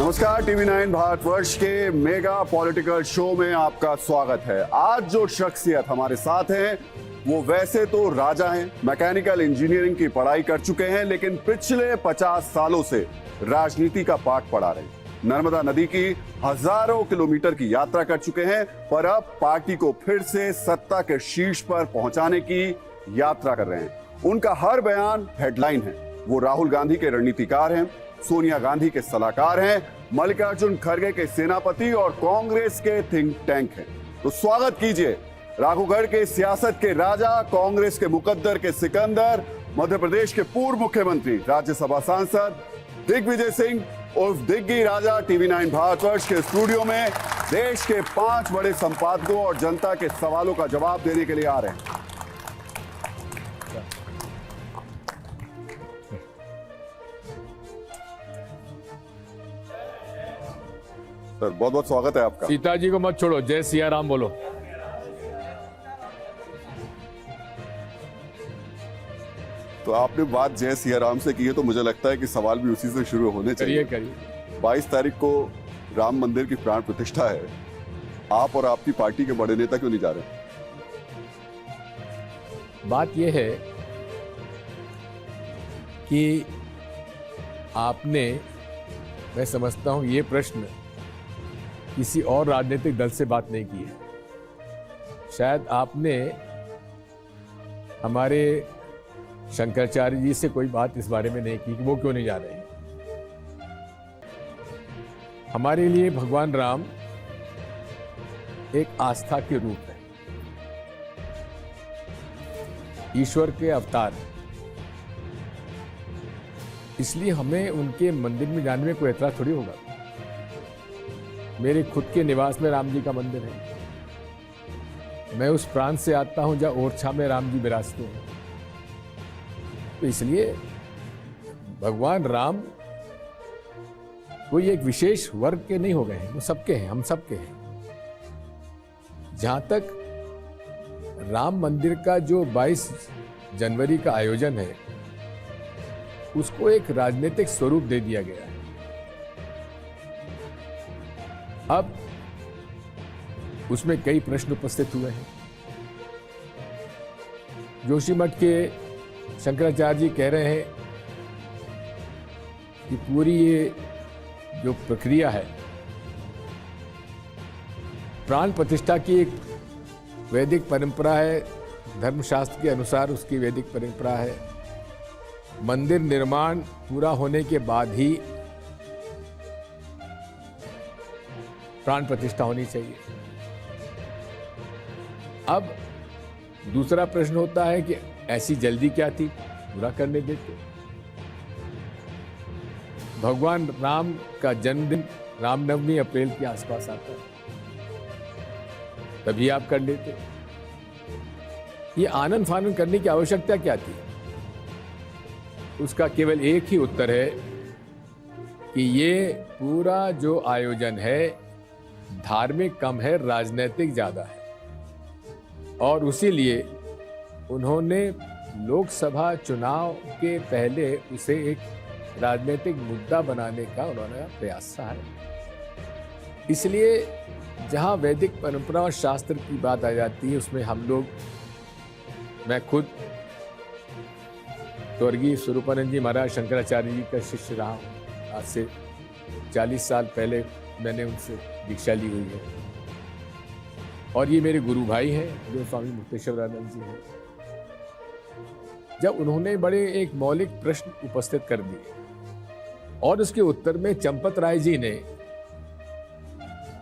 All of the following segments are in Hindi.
नमस्कार, टीवी 9 भारतवर्ष के मेगा पॉलिटिकल शो में आपका स्वागत है। आज जो शख्सियत हमारे साथ हैं वो वैसे तो राजा हैं, मैकेनिकल इंजीनियरिंग की पढ़ाई कर चुके हैं, लेकिन पिछले 50 सालों से राजनीति का पाठ पढ़ा रहे हैं। नर्मदा नदी की हजारों किलोमीटर की यात्रा कर चुके हैं, पर अब पार्टी को फिर से सत्ता के शीर्ष पर पहुंचाने की यात्रा कर रहे हैं। उनका हर बयान हेडलाइन है। वो राहुल गांधी के रणनीतिकार हैं, सोनिया गांधी के सलाहकार हैं, मल्लिकार्जुन खड़गे के सेनापति और कांग्रेस के थिंक टैंक हैं। तो स्वागत कीजिए राघोगढ़ के सियासत के राजा, कांग्रेस के मुकद्दर के सिकंदर, मध्य प्रदेश के पूर्व मुख्यमंत्री, राज्यसभा सांसद दिग्विजय सिंह उर्फ दिग्गी राजा। टीवी 9 भारतवर्ष के स्टूडियो में देश के 5 बड़े संपादकों और जनता के सवालों का जवाब देने के लिए आ रहे हैं। सर, बहुत बहुत स्वागत है आपका। सीता जी को मत छोड़ो, जय सिया राम बोलो। तो आपने बात जय सिया राम से की है, तो मुझे लगता है कि सवाल भी उसी से शुरू होने चाहिए। करिए। 22 तारीख को राम मंदिर की प्राण प्रतिष्ठा है। आप और आपकी पार्टी के बड़े नेता क्यों नहीं जा रहे? बात यह है कि आपने, मैं समझता हूं, ये प्रश्न किसी और राजनीतिक दल से बात नहीं की है। शायद आपने हमारे शंकराचार्य जी से कोई बात इस बारे में नहीं की कि वो क्यों नहीं जा रहे हैं। हमारे लिए भगवान राम एक आस्था के रूप है, ईश्वर के अवतार। इसलिए हमें उनके मंदिर में जाने में कोई एतराज थोड़ी होगा। मेरे खुद के निवास में राम जी का मंदिर है। मैं उस प्रांत से आता हूं जहां ओरछा में राम जी विराजते हैं। तो इसलिए भगवान राम कोई एक विशेष वर्ग के नहीं हो गए हैं, वो सबके हैं, हम सबके हैं। जहां तक राम मंदिर का जो 22 जनवरी का आयोजन है, उसको एक राजनीतिक स्वरूप दे दिया गया है। अब उसमें कई प्रश्न उपस्थित हुए हैं। जोशीमठ के शंकराचार्य जी कह रहे हैं कि पूरी ये जो प्रक्रिया है, प्राण प्रतिष्ठा की एक वैदिक परंपरा है, धर्मशास्त्र के अनुसार उसकी वैदिक परंपरा है। मंदिर निर्माण पूरा होने के बाद ही प्राण प्रतिष्ठा होनी चाहिए। अब दूसरा प्रश्न होता है कि ऐसी जल्दी क्या थी, पूरा करने देते। भगवान राम का जन्मदिन रामनवमी अप्रैल के आसपास आता है, तभी आप कर लेते। ये आनंद फानंद करने की आवश्यकता क्या थी? उसका केवल एक ही उत्तर है कि ये पूरा जो आयोजन है धार्मिक कम है, राजनीतिक ज्यादा है। और उसी लिए उन्होंने लोकसभा चुनाव के पहले उसे एक राजनीतिक मुद्दा बनाने का उन्होंने प्रयास किया है। इसलिए जहां वैदिक परंपरा और शास्त्र की बात आ जाती है, उसमें हम लोग, मैं खुद स्वर्गीय स्वरूपानंद जी महाराज शंकराचार्य जी का शिष्य रहा हूँ। आज से 40 साल पहले मैंने उनसे दीक्षा ली हुई है। और ये मेरे गुरु भाई हैं जो स्वामी मुक्तेश्वरानंद जी हैं। जब उन्होंने बड़े एक मौलिक प्रश्न उपस्थित कर दिए और उसके उत्तर में चंपत राय जी ने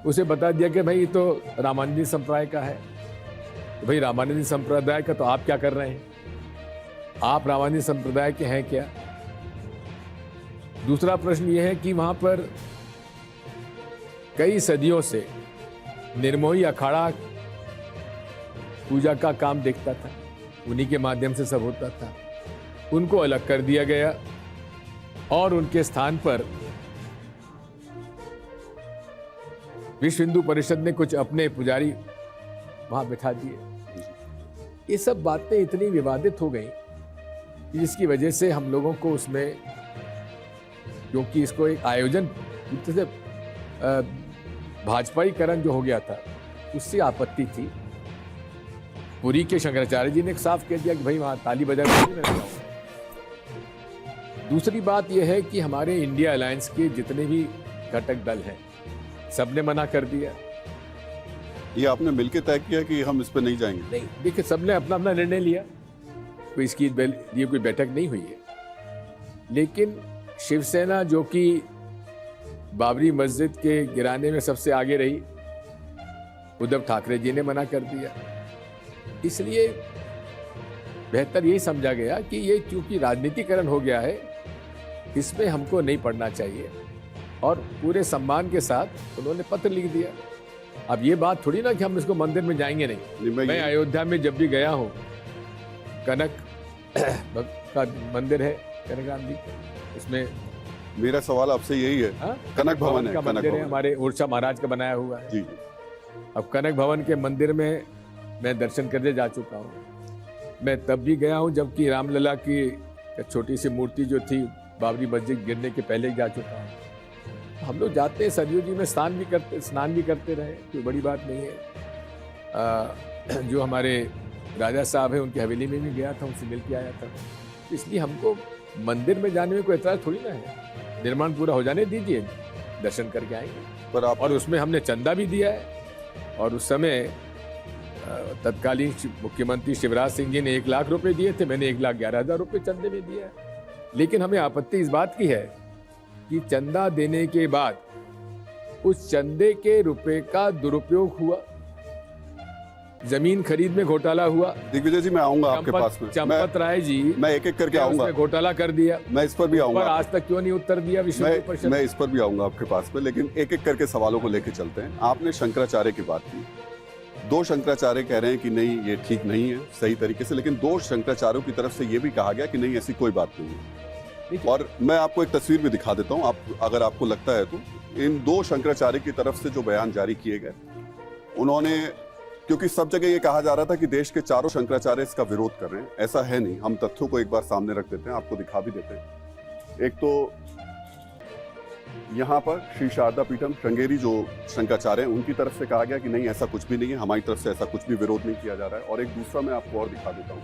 उसे बता दिया कि भाई ये तो रामानुजी संप्रदाय का है। तो भाई रामानुजी संप्रदाय का तो आप क्या कर रहे हैं? आप रामानुजी संप्रदाय के हैं क्या? दूसरा प्रश्न यह है कि वहां पर कई सदियों से निर्मोही अखाड़ा पूजा का काम देखता था, उन्हीं के माध्यम से सब होता था। उनको अलग कर दिया गया और उनके स्थान पर विश्व हिंदू परिषद ने कुछ अपने पुजारी वहां बिठा दिए। ये सब बातें इतनी विवादित हो गई जिसकी वजह से हम लोगों को उसमें, क्योंकि इसको एक आयोजन जैसे भाजपाईकरण जो हो गया था उससे आपत्ति थी। पुरी के शंकराचार्य जी ने साफ कह दिया कि भाई वहाँ ताली बजा के मैं जाऊँगा। दूसरी बात यह है कि हमारे इंडिया अलायंस के जितने भी घटक दल हैं सबने मना कर दिया। ये आपने मिलकर तय किया कि हम इस पर नहीं जाएंगे? नहीं, देखिए सबने अपना अपना निर्णय लिया, कोई इसकी लिए कोई बैठक नहीं हुई है। लेकिन शिवसेना जो कि बाबरी मस्जिद के गिराने में सबसे आगे रही, उद्धव ठाकरे जी ने मना कर दिया। इसलिए बेहतर यही समझा गया कि ये क्योंकि राजनीतिकरण हो गया है, इसमें हमको नहीं पड़ना चाहिए, और पूरे सम्मान के साथ उन्होंने पत्र लिख दिया। अब ये बात थोड़ी ना कि हम इसको मंदिर में जाएंगे नहीं। मैं अयोध्या में जब भी गया हूँ, कनक का मंदिर है, कनकराम जी, उसमें मेरा सवाल आपसे यही है। कनक भवन का मंदिर है, हमारे उड़ीसा महाराज का बनाया हुआ है। जी। अब कनक भवन के मंदिर में मैं दर्शन करने जा चुका हूँ। मैं तब भी गया हूँ जबकि रामलला की छोटी सी मूर्ति जो थी बाबरी मस्जिद गिरने के पहले जा चुका हूँ। हम लोग जाते हैं सरयू जी में स्नान भी करते रहे, कोई बड़ी बात नहीं है। जो हमारे राजा साहब हैं उनकी हवेली में भी गया था, उनसे मिल के आया था। इसलिए हमको मंदिर में जाने में कोई एतराज थोड़ी ना है। निर्माण पूरा हो जाने दीजिए, दर्शन करके आएंगे। और उसमें हमने चंदा भी दिया है, और उस समय तत्कालीन मुख्यमंत्री शिवराज सिंह जी ने 1 लाख रुपए दिए थे, मैंने 1,11,000 रुपए चंदे में दिया है। लेकिन हमें आपत्ति इस बात की है कि चंदा देने के बाद उस चंदे के रुपए का दुरुपयोग हुआ, जमीन खरीद में घोटाला हुआ। दिग्विजय जी, मैं आऊंगा आपके पास में। चंपत राय जी, मैं एक एक करके आऊंगा। घोटाला कर दिया, मैं इस पर भी आऊंगा। पर आज तक क्यों नहीं उत्तर दिया विश्व परिषद? मैं इस पर भी आऊंगा आपके पास में, लेकिन एक एक करके सवालों को लेके चलते हैं। आपने शंकराचार्य की बात की, 2 शंकराचार्य कह रहे हैं कि नहीं ये ठीक नहीं है सही तरीके से, लेकिन 2 शंकराचार्यों की तरफ से ये भी कहा गया कि नहीं ऐसी कोई बात नहीं है। और मैं आपको एक तस्वीर भी दिखा देता हूं, आप अगर आपको लगता है तो। इन 2 शंकराचार्य की तरफ से जो बयान जारी किए गए, उन्होंने, क्योंकि सब जगह ये कहा जा रहा था कि देश के 4 शंकराचार्य इसका विरोध कर रहे हैं, ऐसा है नहीं। हम तथ्यों को एक बार सामने रख देते हैं, आपको दिखा भी देते हैं। एक तो यहाँ पर श्री शारदा पीठम श्रृंगेरी जो शंकराचार्य हैं, उनकी तरफ से कहा गया कि नहीं ऐसा कुछ भी नहीं है, हमारी तरफ से ऐसा कुछ भी विरोध नहीं किया जा रहा है। और एक दूसरा मैं आपको और दिखा देता हूँ,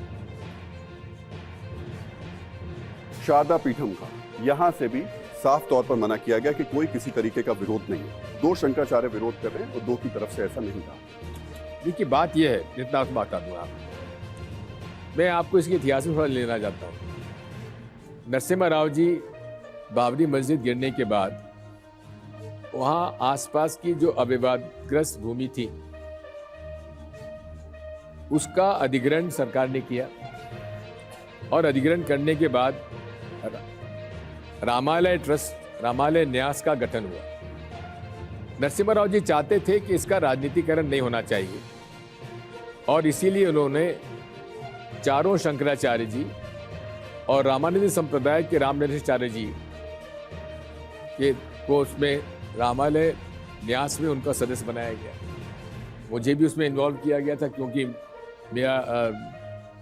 शारदा पीठम का, यहां से भी साफ तौर पर मना किया गया कि कोई किसी तरीके का विरोध नहीं है। 2 शंकराचार्य विरोध कर रहे हैं और 2 की तरफ से ऐसा नहीं था। देखिए बात यह है, जितना बता दूं आप, मैं आपको इसके इतिहास में थोड़ा लेना चाहता हूँ। नरसिम्हा राव जी बाबरी मस्जिद गिरने के बाद वहाँ आसपास की जो अविवादग्रस्त भूमि थी उसका अधिग्रहण सरकार ने किया, और अधिग्रहण करने के बाद रामालय ट्रस्ट, रामालय न्यास का गठन हुआ। नरसिम्हा राव जी चाहते थे कि इसका राजनीतिकरण नहीं होना चाहिए, और इसीलिए उन्होंने 4 शंकराचार्य जी और रामानुज संप्रदाय के रामनरेशाचार्य जी को उसमें रामालय न्यास में उनका सदस्य बनाया गया। मुझे भी उसमें इन्वॉल्व किया गया था, क्योंकि मेरा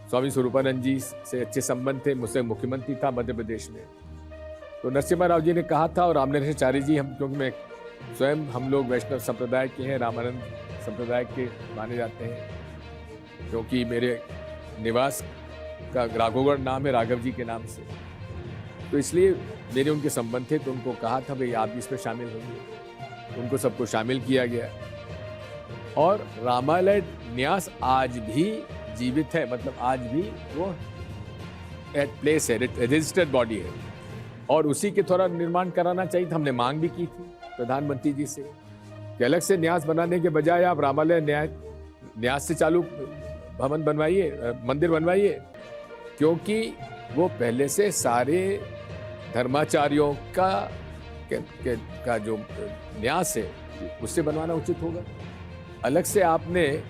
स्वामी स्वरूपानंद जी से अच्छे संबंध थे, मुझसे मुख्यमंत्री था मध्य प्रदेश में। तो नरसिम्हा राव जी ने कहा था, और रामनरेशाचार्य जी, क्योंकि मैं स्वयं, हम लोग वैष्णव संप्रदाय के हैं, रामानंद संप्रदाय के माने जाते हैं, क्योंकि मेरे निवास का राघवगढ़ नाम है राघव जी के नाम से, तो इसलिए मेरे उनके संबंध थे। तो उनको कहा था भाई आप भी इसमें शामिल होंगे, उनको सबको शामिल किया गया। और रामालय न्यास आज भी जीवित है, मतलब आज भी वो एट प्लेस है, रजिस्टर्ड बॉडी है, और उसी के थोड़ा निर्माण कराना चाहिए था। हमने मांग भी की थी प्रधानमंत्री जी से कि अलग से न्यास बनाने के बजाय आप रामालय न्यास से चालू भवन बनवाइए, मंदिर बनवाइए, क्योंकि वो पहले से सारे धर्माचार्यों का जो न्यास है उससे बनवाना उचित होगा। अलग से आपने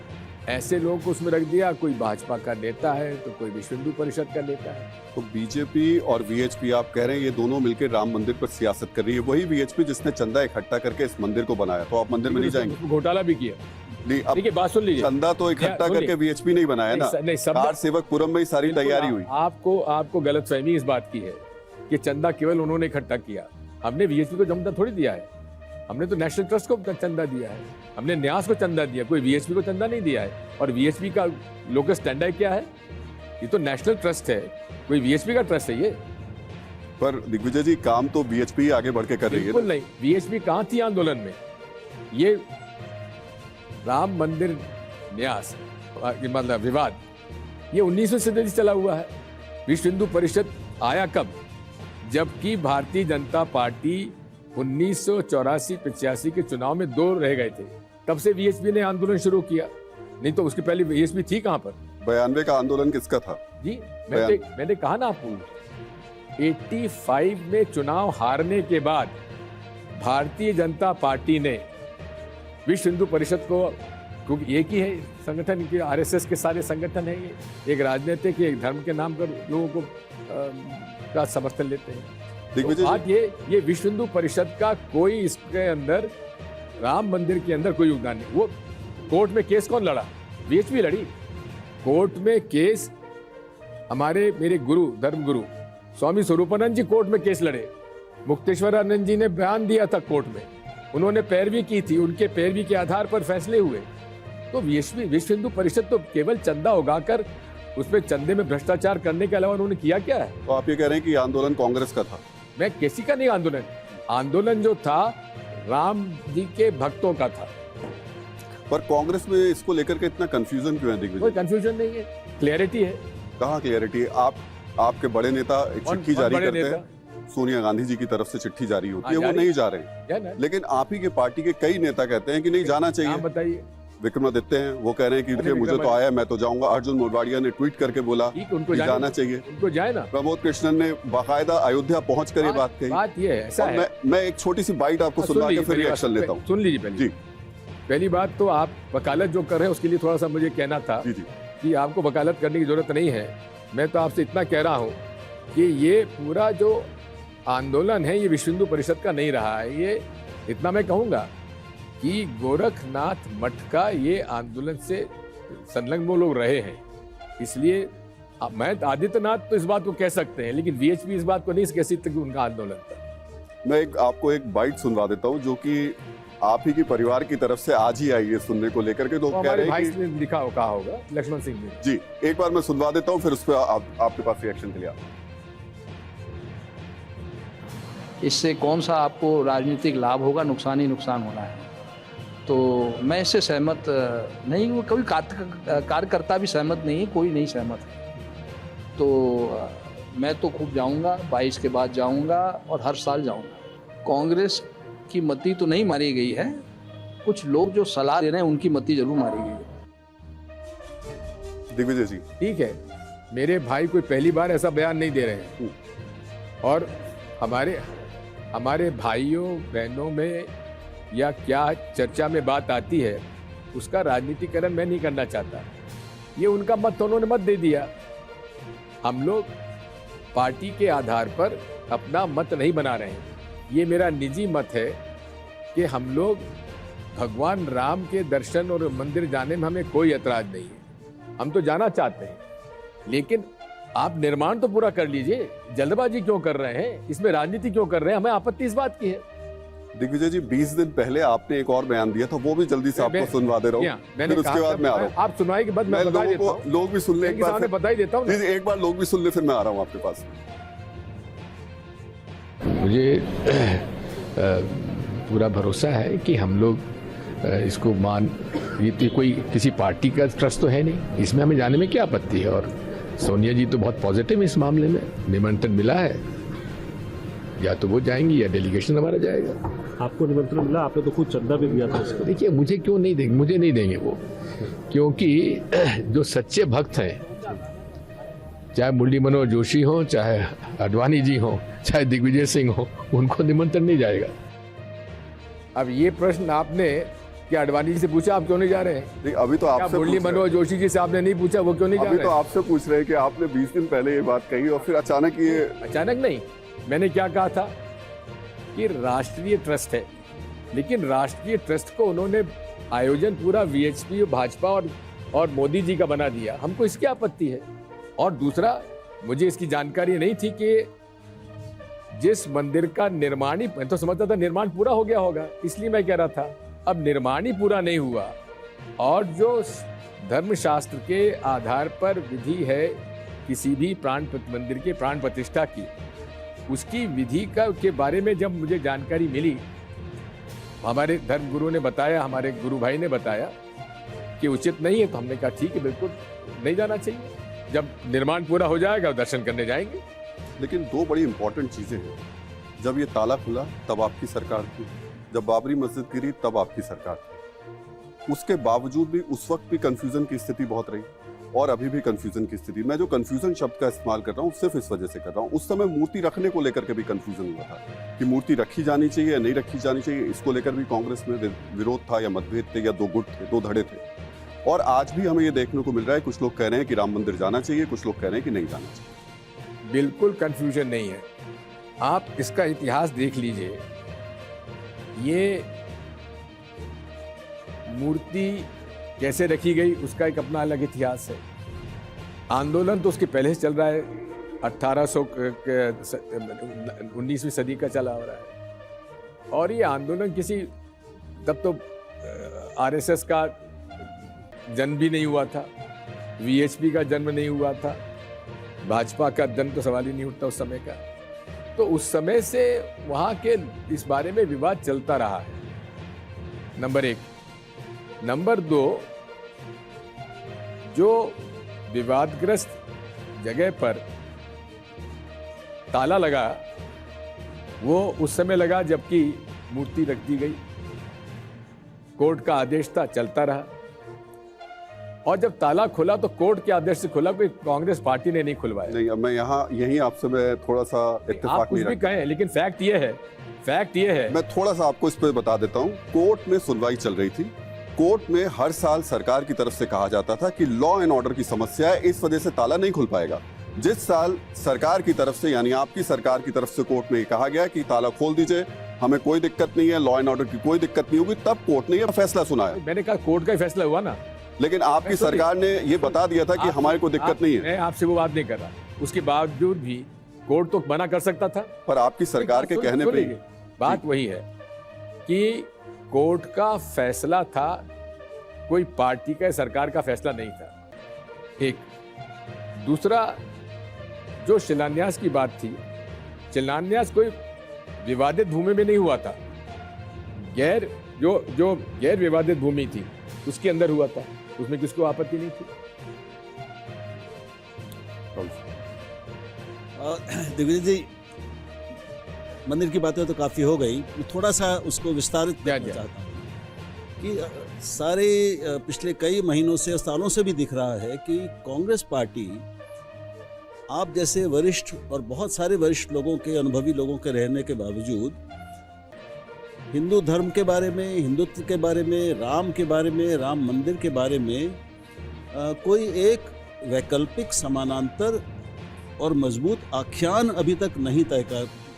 ऐसे लोगों को उसमें रख दिया, कोई भाजपा का नेता है तो कोई विश्व हिंदू परिषद का नेता है। तो बीजेपी और वीएचपी आप कह रहे हैं ये दोनों मिलकर राम मंदिर पर सियासत कर रही है। वही वीएचपी जिसने चंदा इकट्ठा करके इस मंदिर को बनाया, तो आप मंदिर में नहीं जाएंगे? घोटाला भी किया। नहीं, अब देखिए बात सुन लीजिए, चंदा तो इकट्ठा करके वीएचपी नहीं बनाया ना, कार सेवकपुरम में ही सारी तैयारी हुई। आपको गलतफहमी इस बात की है कि चंदा केवल उन्होंने इकट्ठा किया, हमने वीएचपी को चंदा थोड़ी दिया है। हमने तो नेशनल ट्रस्ट को चंदा दिया है, हमने न्यास को चंदा दिया, कोई वीएचपी को चंदा नहीं दिया है। और वीएचपी का लोकस स्टैंडर्ड क्या है? ये तो नेशनल ट्रस्ट है, कोई वीएचपी का ट्रस्ट है ये? पर दिग्विजय जी, काम तो बीएचपी आगे बढ़ के कर रही है। बिल्कुल नहीं, वीएचपी कहाँ थी आंदोलन में? ये राम मंदिर न्यास मतलब विवाद, ये 1900 से चला हुआ है। विश्व हिंदू परिषद आया कब? जबकि भारतीय जनता पार्टी 1984-85 के चुनाव में 2 रह गए थे, तब से वीएचपी ने आंदोलन शुरू किया, नहीं तो उसके पहले वीएचपी थी कहां पर? 92 का आंदोलन किसका था जी? मैंने कहा ना आपको, 85 में चुनाव हारने के बाद भारतीय जनता पार्टी ने विश्व हिंदू परिषद को, क्योंकि एक ही है संगठन के, आरएसएस के सारे संगठन है ये, एक राजनीतिक एक धर्म के नाम पर लोगों को का समर्थन लेते हैं। तो आज ये विश्व हिंदू परिषद का कोई इसके अंदर, राम मंदिर के अंदर कोई योगदान नहीं। वो कोर्ट में केस कौन लड़ा? वीएचपी लड़ी। कोर्ट में केस हमारे मेरे गुरु, धर्म गुरु स्वामी स्वरूपानंद जी कोर्ट में केस लड़े। मुक्तेश्वरानंद जी ने बयान दिया था कोर्ट में, उन्होंने पैरवी की थी, उनके पैरवी के आधार पर फैसले हुए। तो विश्व हिंदू परिषद तो केवल चंदा उगाकर उसमें चंदे में भ्रष्टाचार करने के अलावा उन्होंने किया क्या है? तो आप ये कह रहे हैं कि आंदोलन कांग्रेस का था? मैं किसी का नहीं, आंदोलन जो था राम जी के भक्तों का था। पर कांग्रेस में इसको लेकर के इतना कंफ्यूजन क्यों है दिग्विजय? कोई कंफ्यूजन नहीं है, क्लैरिटी है। कहाँ क्लैरिटी है? आपके बड़े नेता चिट्ठी जारी करते हैं, सोनिया गांधी जी की तरफ से चिट्ठी जारी होती है, वो नहीं जा रहे हैं, लेकिन आप ही के पार्टी के कई नेता कहते हैं कि नहीं जाना चाहिए। बताइए। विक्रमादित्य हैं, वो कह रहे हैं कि मुझे तो आया, मैं तो जाऊंगा। अर्जुन मोढवाडिया ने ट्वीट करके बोला कि जाना चाहिए, उनको जाए ना। प्रमोद कृष्णन ने बाकायदा अयोध्या पहुंचकर ये बात कही। बात ये है, ऐसा है। मैं एक छोटी सी बाइट आपको सुनवा के फिर रिएक्शन लेता हूँ। सुन लीजिए पहले जी। पहली बात तो आप वकालत जो कर रहे हैं उसके लिए थोड़ा सा मुझे कहना था कि आपको वकालत करने की जरूरत नहीं है। मैं तो आपसे इतना कह रहा हूँ कि ये पूरा जो आंदोलन है ये विश्व हिंदू परिषद का नहीं रहा है। ये इतना मैं कहूँगा कि गोरखनाथ मठ का ये आंदोलन से संलग्न वो लोग रहे हैं, इसलिए मैं आदित्यनाथ तो इस बात को कह सकते हैं, लेकिन वीएचपी इस बात को नहीं कह सकते कि उनका आंदोलन था। मैं आपको एक बाइट सुनवा देता हूँ जो कि आप ही की परिवार की तरफ से आज ही आई है सुनने को लेकर के। तो कह रहे हैं कि लिखा कहा होगा लक्ष्मण सिंह जी, एक बार मैं सुनवा देता हूँ, फिर उस पर आपके पास रिएक्शन के लिए। इससे कौन सा आपको राजनीतिक लाभ होगा, नुकसान ही नुकसान होना है। तो मैं इससे सहमत नहीं हूँ, कभी कार्यकर्ता भी सहमत नहीं है, कोई नहीं सहमत है। तो मैं तो खूब जाऊँगा, 22 के बाद जाऊँगा और हर साल जाऊँगा। कांग्रेस की मती तो नहीं मारी गई है, कुछ लोग जो सलाह दे रहे हैं उनकी मती जरूर मारी गई है। दिग्विजय जी, ठीक है, मेरे भाई कोई पहली बार ऐसा बयान नहीं दे रहे हैं, और हमारे भाइयों बहनों में या क्या चर्चा में बात आती है उसका राजनीतिकरण मैं नहीं करना चाहता। ये उनका मत तो उन्होंने मत दे दिया। हम लोग पार्टी के आधार पर अपना मत नहीं बना रहे हैं। ये मेरा निजी मत है कि हम लोग भगवान राम के दर्शन और मंदिर जाने में हमें कोई ऐतराज नहीं है, हम तो जाना चाहते हैं, लेकिन आप निर्माण तो पूरा कर लीजिए। जल्दबाजी क्यों कर रहे हैं, इसमें राजनीति क्यों कर रहे हैं? हमें आपत्ति इस बात की है। दिग्विजय जी, 20 दिन पहले आपने एक और बयान दिया था, वो भी जल्दी से आपको सुनवा दे रहा हूँ, फिर उसके बाद मैं आ रहा हूँ। आप सुनाई के बाद मैं बता देता हूँ, लोग भी सुन ले, एक बार बता ही देता हूँ, एक बार लोग भी सुन ले, फिर मैं आ रहा हूँ आपके पास। मुझे पूरा भरोसा है कि हम लोग इसको ये कोई किसी पार्टी का ट्रस्ट तो है नहीं, इसमें हमें जाने में क्या आपत्ति है। और सोनिया जी तो बहुत पॉजिटिव इस मामले में, निमंत्रण मिला है, या तो वो जाएंगी या डेलीगेशन हमारा जाएगा। आपको निमंत्रण मिला, आपने तो खुद चंदा भी दिया था इसको। देखिए, मुझे क्यों नहीं देंगे, मुझे नहीं देंगे वो, क्योंकि जो सच्चे भक्त हैं, चाहे मुरली मनोहर जोशी हो, चाहे अडवाणी जी हो, चाहे दिग्विजय सिंह हो, उनको निमंत्रण नहीं जाएगा। अब ये प्रश्न आपने क्या अडवाणी जी से पूछा, आप क्यों नहीं जा रहे हैं? नहीं, अभी तो आपसे मुरली मनोहर जोशी जी से आपने नहीं पूछा, वो क्यों नहीं जा रहे हैं? अभी तो आपसे पूछ रहे हैं कि आपने 20 दिन पहले ये बात कही और फिर अचानक ये। अचानक नहीं, मैंने क्या कहा था कि राष्ट्रीय ट्रस्ट है, लेकिन राष्ट्रीय ट्रस्ट को उन्होंने आयोजन पूरा वीएचपी, भाजपा और मोदी जी का बना दिया, हमको इसकी आपत्ति है। और दूसरा, मुझे इसकी जानकारी नहीं थी कि जिस मंदिर का निर्माण ही, मैं तो समझता था निर्माण पूरा हो गया होगा, इसलिए मैं कह रहा था अब निर्माण ही पूरा नहीं हुआ और जो धर्मशास्त्र के आधार पर विधि है किसी भी मंदिर के प्राण प्रतिष्ठा की, उसकी विधि के बारे में जब मुझे जानकारी मिली, हमारे धर्म गुरु ने बताया, हमारे गुरु भाई ने बताया कि उचित नहीं है, तो हमने कहा ठीक है, बिल्कुल नहीं जाना चाहिए। जब निर्माण पूरा हो जाएगा दर्शन करने जाएंगे। लेकिन दो बड़ी इंपॉर्टेंट चीजें हैं। जब ये ताला खुला तब आपकी सरकार थी, जब बाबरी मस्जिद गिरी तब आपकी सरकार थी। उसके बावजूद भी उस वक्त भी कंफ्यूजन की स्थिति बहुत रही और अभी भी कंफ्यूजन की स्थिति। मैं जो कंफ्यूजन शब्द का इस्तेमाल कर रहा हूँ सिर्फ इस वजह से कर रहा हूँ, उस समय मूर्ति रखने को लेकर के भी कंफ्यूजन हुआ था कि मूर्ति रखी जानी चाहिए या नहीं रखी जानी चाहिए। इसको लेकर भी कांग्रेस में विरोध था या मतभेद थे या दो गुट थे, दो धड़े थे। और आज भी हमें ये देखने को मिल रहा है, कुछ लोग कह रहे हैं कि राम मंदिर जाना चाहिए, कुछ लोग कह रहे हैं कि नहीं जाना चाहिए। बिल्कुल कंफ्यूजन नहीं है। आप इसका इतिहास देख लीजिए, ये मूर्ति कैसे रखी गई उसका एक अपना अलग इतिहास है। आंदोलन तो उसके पहले से चल रहा है, 19वीं सदी का चला हो रहा है। और ये आंदोलन किसी, तब तो आरएसएस का जन्म भी नहीं हुआ था, वीएचपी का जन्म नहीं हुआ था, भाजपा का जन्म तो सवाल ही नहीं उठता उस समय का। तो उस समय से वहाँ के इस बारे में विवाद चलता रहा है, नंबर एक। नंबर दो, जो विवादग्रस्त जगह पर ताला लगा वो उस समय लगा जबकि मूर्ति रख दी गई, कोर्ट का आदेश था, चलता रहा। और जब ताला खुला तो कोर्ट के आदेश से खुला, कोई कांग्रेस पार्टी ने नहीं खुलवाया। नहीं, अब मैं यहीं आपसे मैं थोड़ा सा इत्तेफाक आप कुछ भी कहें, लेकिन फैक्ट ये है मैं थोड़ा सा आपको इस पे बता देता हूँ। कोर्ट में सुनवाई चल रही थी। कोर्ट में हर साल सरकार की तरफ से कहा जाता था कि लॉ एंड ऑर्डर की समस्या है, इस वजह से ताला नहीं खुल पाएगा। जिस साल सरकार की तरफ से, यानी आपकी सरकार की तरफ से कोर्ट में कहा गया कि ताला खोल दीजिए, हमें कोई दिक्कत नहीं है, लॉ एंड ऑर्डर की कोई दिक्कत नहीं होगी, तब कोर्ट ने यह फैसला सुनाया। मैंने कहा कोर्ट का ही फैसला हुआ ना, लेकिन आपकी सरकार ने ये बता दिया था कि हमारे को दिक्कत नहीं है। मैं आपसे वो बात नहीं कर रहा, उसके बावजूद भी कोर्ट तो मना कर सकता था। पर आपकी सरकार के कहने पे बात वही है कि कोर्ट का फैसला था, कोई पार्टी का सरकार का फैसला नहीं था। एक दूसरा, जो शिलान्यास की बात थी, शिलान्यास कोई विवादित भूमि में नहीं हुआ था, जो गैर विवादित भूमि थी उसके अंदर हुआ था, उसमें किसको आपत्ति नहीं थी। दिग्विजय जी, मंदिर की बातें तो काफ़ी हो गई, थोड़ा सा उसको विस्तारित करना चाहता हूँ कि सारे पिछले कई महीनों से, सालों से भी दिख रहा है कि कांग्रेस पार्टी आप जैसे वरिष्ठ और बहुत सारे वरिष्ठ लोगों के, अनुभवी लोगों के रहने के बावजूद हिंदू धर्म के बारे में, हिंदुत्व के बारे में, राम के बारे में, राम मंदिर के बारे में कोई एक वैकल्पिक, समानांतर और मजबूत आख्यान अभी तक नहीं तय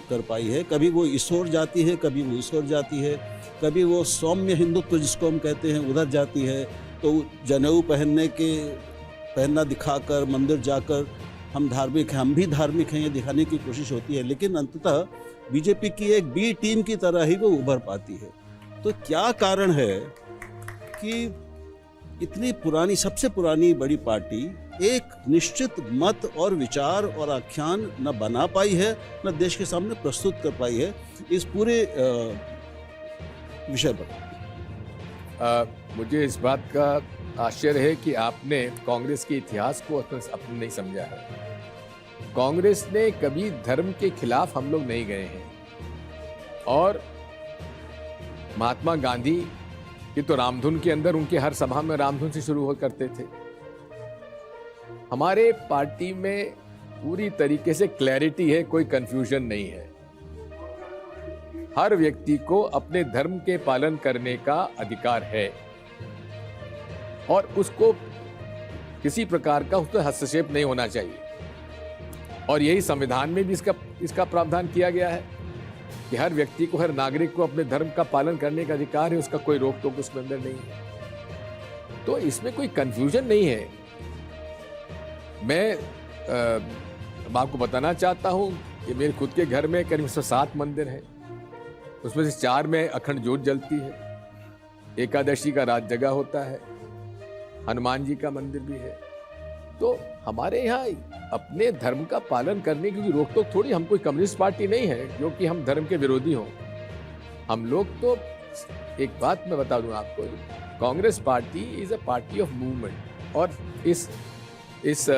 कर पाई है। कभी वो इस ओर जाती है, कभी वो इस ओर जाती है, कभी वो सौम्य हिंदुत्व जिसको हम कहते हैं उधर जाती है, तो जनेऊ पहनना दिखाकर मंदिर जाकर हम धार्मिक हैं, हम भी धार्मिक हैं, ये दिखाने की कोशिश होती है। लेकिन अंततः बीजेपी की एक बी टीम की तरह ही वो उभर पाती है। तो क्या कारण है कि इतनी पुरानी, सबसे पुरानी बड़ी पार्टी एक निश्चित मत और विचार और आख्यान न बना पाई है, न देश के सामने प्रस्तुत कर पाई है इस पूरे विषय पर? मुझे इस बात का आश्चर्य है कि आपने कांग्रेस के इतिहास को अपने नहीं समझा है। कांग्रेस ने कभी धर्म के खिलाफ हम लोग नहीं गए हैं, और महात्मा गांधी की तो रामधुन के अंदर, उनके हर सभा में रामधुन से शुरू हो करते थे। हमारे पार्टी में पूरी तरीके से क्लैरिटी है, कोई कंफ्यूजन नहीं है। हर व्यक्ति को अपने धर्म के पालन करने का अधिकार है और उसको किसी प्रकार का उसमें हस्तक्षेप नहीं होना चाहिए। और यही संविधान में भी इसका प्रावधान किया गया है कि हर व्यक्ति को, हर नागरिक को अपने धर्म का पालन करने का अधिकार है, उसका कोई रोक टोक उसके अंदर नहीं है। तो इसमें कोई कंफ्यूजन नहीं है। मैं आपको बताना चाहता हूं कि मेरे खुद के घर में करीब 107 मंदिर हैं, उसमें से 4 में अखंड ज्योत जलती है, एकादशी का रात जगा होता है, हनुमान जी का मंदिर भी है। तो हमारे यहाँ अपने धर्म का पालन करने की रोक टोक थोड़ी, हम कोई कम्युनिस्ट पार्टी नहीं है जो कि हम धर्म के विरोधी हों। हम लोग तो, एक बात मैं बता दूं आपको, Congress party is a party of movement, और इस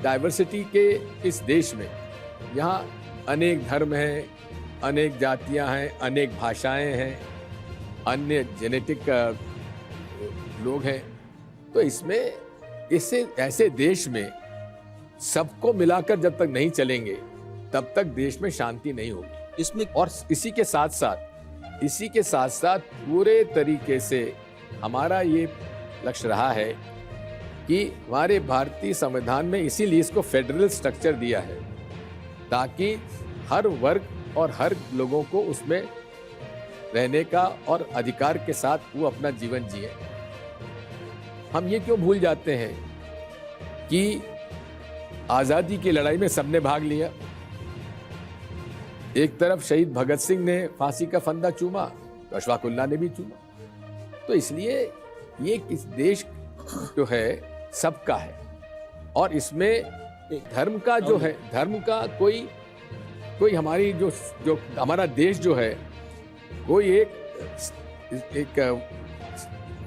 डाइवर्सिटी के इस देश में यहाँ अनेक धर्म हैं, अनेक जातियां हैं, अनेक भाषाएं हैं, अन्य जेनेटिक लोग हैं। तो इसमें ऐसे देश में सबको मिलाकर जब तक नहीं चलेंगे तब तक देश में शांति नहीं होगी। इसमें और इसी के साथ साथ पूरे तरीके से हमारा ये लक्ष्य रहा है कि हमारे भारतीय संविधान में इसीलिए इसको फेडरल स्ट्रक्चर दिया है, ताकि हर वर्ग और हर लोगों को उसमें रहने का और अधिकार के साथ वो अपना जीवन जिए। हम ये क्यों भूल जाते हैं कि आज़ादी की लड़ाई में सबने भाग लिया। एक तरफ शहीद भगत सिंह ने फांसी का फंदा चूमा, तो अशफाकुल्लाह ने भी चूमा। तो इसलिए ये किस देश जो है सबका है, और इसमें धर्म का जो है, धर्म का कोई हमारी जो हमारा देश जो है, कोई एक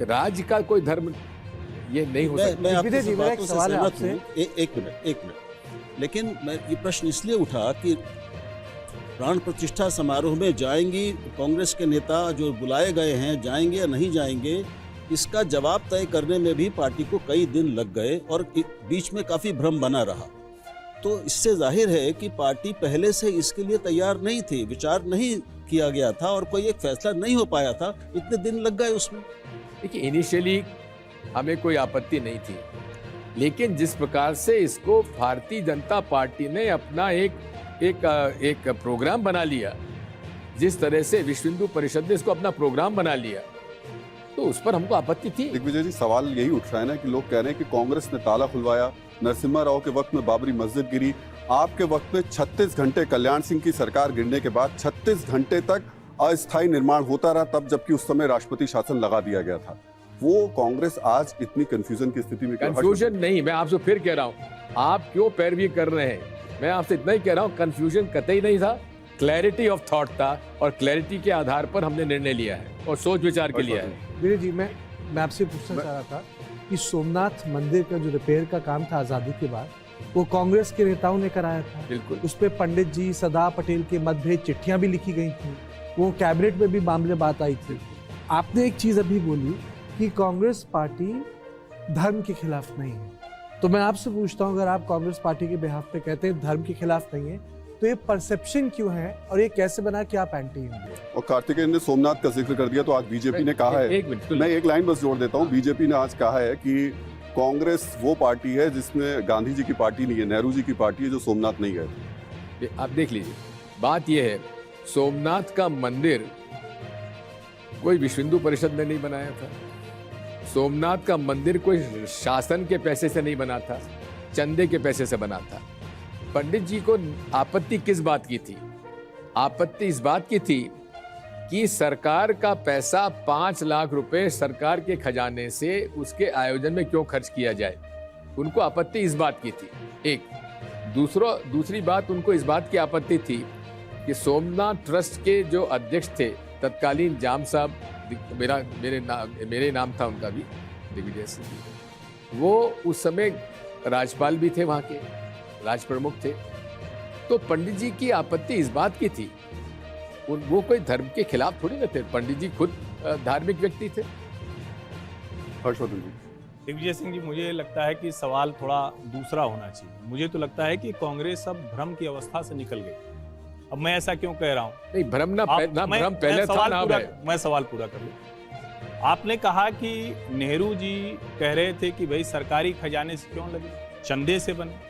राज्य का कोई धर्म ये नहीं हो सकता। मैं आपकी सब बातों से सहमत हूं। एक मिनट, लेकिन मैं ये प्रश्न इसलिए उठा कि प्राण प्रतिष्ठा समारोह में जाएंगी कांग्रेस के नेता जो बुलाए गए हैं, जाएंगे या नहीं जाएंगे, इसका जवाब तय करने में भी पार्टी को कई दिन लग गए और बीच में काफी भ्रम बना रहा। तो इससे जाहिर है कि पार्टी पहले से इसके लिए तैयार नहीं थी, विचार नहीं किया गया था और कोई एक फैसला नहीं हो पाया था, इतने दिन लग गए उसमें। देखिए, इनिशियली हमें कोई आपत्ति नहीं थी, लेकिन जिस प्रकार से इसको भारतीय जनता पार्टी ने अपना एक प्रोग्राम बना लिया, जिस तरह से विश्व हिंदू परिषद ने इसको अपना प्रोग्राम बना लिया, तो उस पर हमको आपत्ति थी। दिग्विजय जी, सवाल यही उठ रहा है ना कि लोग कह रहे हैं कि कांग्रेस ने ताला खुलवाया, नरसिम्हा राव के वक्त में बाबरी मस्जिद गिरी, आपके वक्त में 36 घंटे कल्याण सिंह की सरकार गिरने के बाद 36 घंटे तक अस्थायी निर्माण होता रहा, तब जबकि उस समय राष्ट्रपति शासन लगा दिया गया था। वो कांग्रेस आज इतनी कंफ्यूजन की स्थिति में कंफ्यूजन नहीं, मैं आपसे फिर कह रहा हूँ, आप क्यों पैरवी कर रहे हैं। मैं आपसे इतना ही कह रहा हूँ, कंफ्यूजन कतई नहीं था, क्लैरिटी ऑफ थॉट था, और क्लैरिटी के आधार पर हमने निर्णय लिया है और सोच विचार के लिया है। वीर जी, मैं आपसे पूछना चाह रहा था कि सोमनाथ मंदिर का जो रिपेयर का काम था आज़ादी के बाद, वो कांग्रेस के नेताओं ने कराया था। बिल्कुल। उस पे पंडित जी, सरदार पटेल के मतभेद चिट्ठियां भी लिखी गई थी, वो कैबिनेट में भी मामले बात आई थी। आपने एक चीज अभी बोली कि कांग्रेस पार्टी धर्म के खिलाफ नहीं है, तो मैं आपसे पूछता हूं, अगर आप कांग्रेस पार्टी के बिहाफ पे कहते हैं धर्म के खिलाफ नहीं है, तो ये परसेप्शन क्यों है और ये कैसे बना कि आप एंटी हिंदू हैं? और कार्तिकेय ने सोमनाथ का जिक्र कर दिया, तो आज बीजेपी ने कहा है, मैं एक लाइन बस जोड़ देता हूँ, बीजेपी ने आज कहा है कि कांग्रेस वो पार्टी है जिसमें गांधी जी की पार्टी नहीं है, नेहरू जी की पार्टी है, जो सोमनाथ नहीं गए। आप देख लीजिए, बात यह है, सोमनाथ का मंदिर कोई विश्व हिंदू परिषद ने नहीं बनाया था, सोमनाथ का मंदिर कोई शासन के पैसे से नहीं बना था, चंदे के पैसे से बना था। पंडित जी को आपत्ति किस बात की थी? आपत्ति इस बात की थी कि सरकार का पैसा 5 लाख रुपए सरकार के खजाने से उसके आयोजन में क्यों खर्च किया जाए, उनको आपत्ति इस बात की थी। एक दूसरी बात, उनको इस बात की आपत्ति थी कि सोमनाथ ट्रस्ट के जो अध्यक्ष थे तत्कालीन जाम साहब, मेरे नाम था उनका भी, दिग्विजय सिंह, वो उस समय राज्यपाल भी थे, वहाँ के राज प्रमुख थे। तो पंडित जी की आपत्ति इस बात की थी, वो कोई धर्म के खिलाफ थोड़ी न थे, पंडित जी खुद धार्मिक व्यक्ति थे। हर्षवर्धन जी। दिग्विजय सिंह जी, मुझे लगता है कि सवाल थोड़ा दूसरा होना चाहिए। मुझे तो लगता है कि कांग्रेस अब भ्रम की अवस्था से निकल गई। अब मैं ऐसा क्यों कह रहा हूँ? नहीं, भ्रम भ्रम पहले था ना। मैं सवाल पूरा कर लूं। आपने कहा कि नेहरू जी कह रहे थे कि भाई सरकारी खजाने से क्यों लगे, चंदे से बने।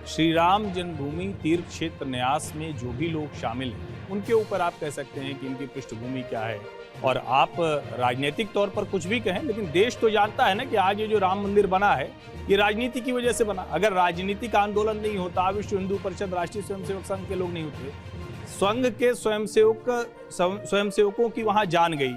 श्री राम जन्मभूमि तीर्थ क्षेत्र न्यास में जो भी लोग शामिल हैं, उनके ऊपर आप कह सकते हैं कि इनकी पृष्ठभूमि क्या है, और आप राजनीतिक तौर पर कुछ भी कहें, लेकिन देश तो जानता है ना कि आज ये जो राम मंदिर बना है ये राजनीति की वजह से बना। अगर राजनीतिक आंदोलन नहीं होता, विश्व हिंदू परिषद, राष्ट्रीय स्वयंसेवक संघ के लोग नहीं होते, संघ के स्वयंसेवकों की वहां जान गई,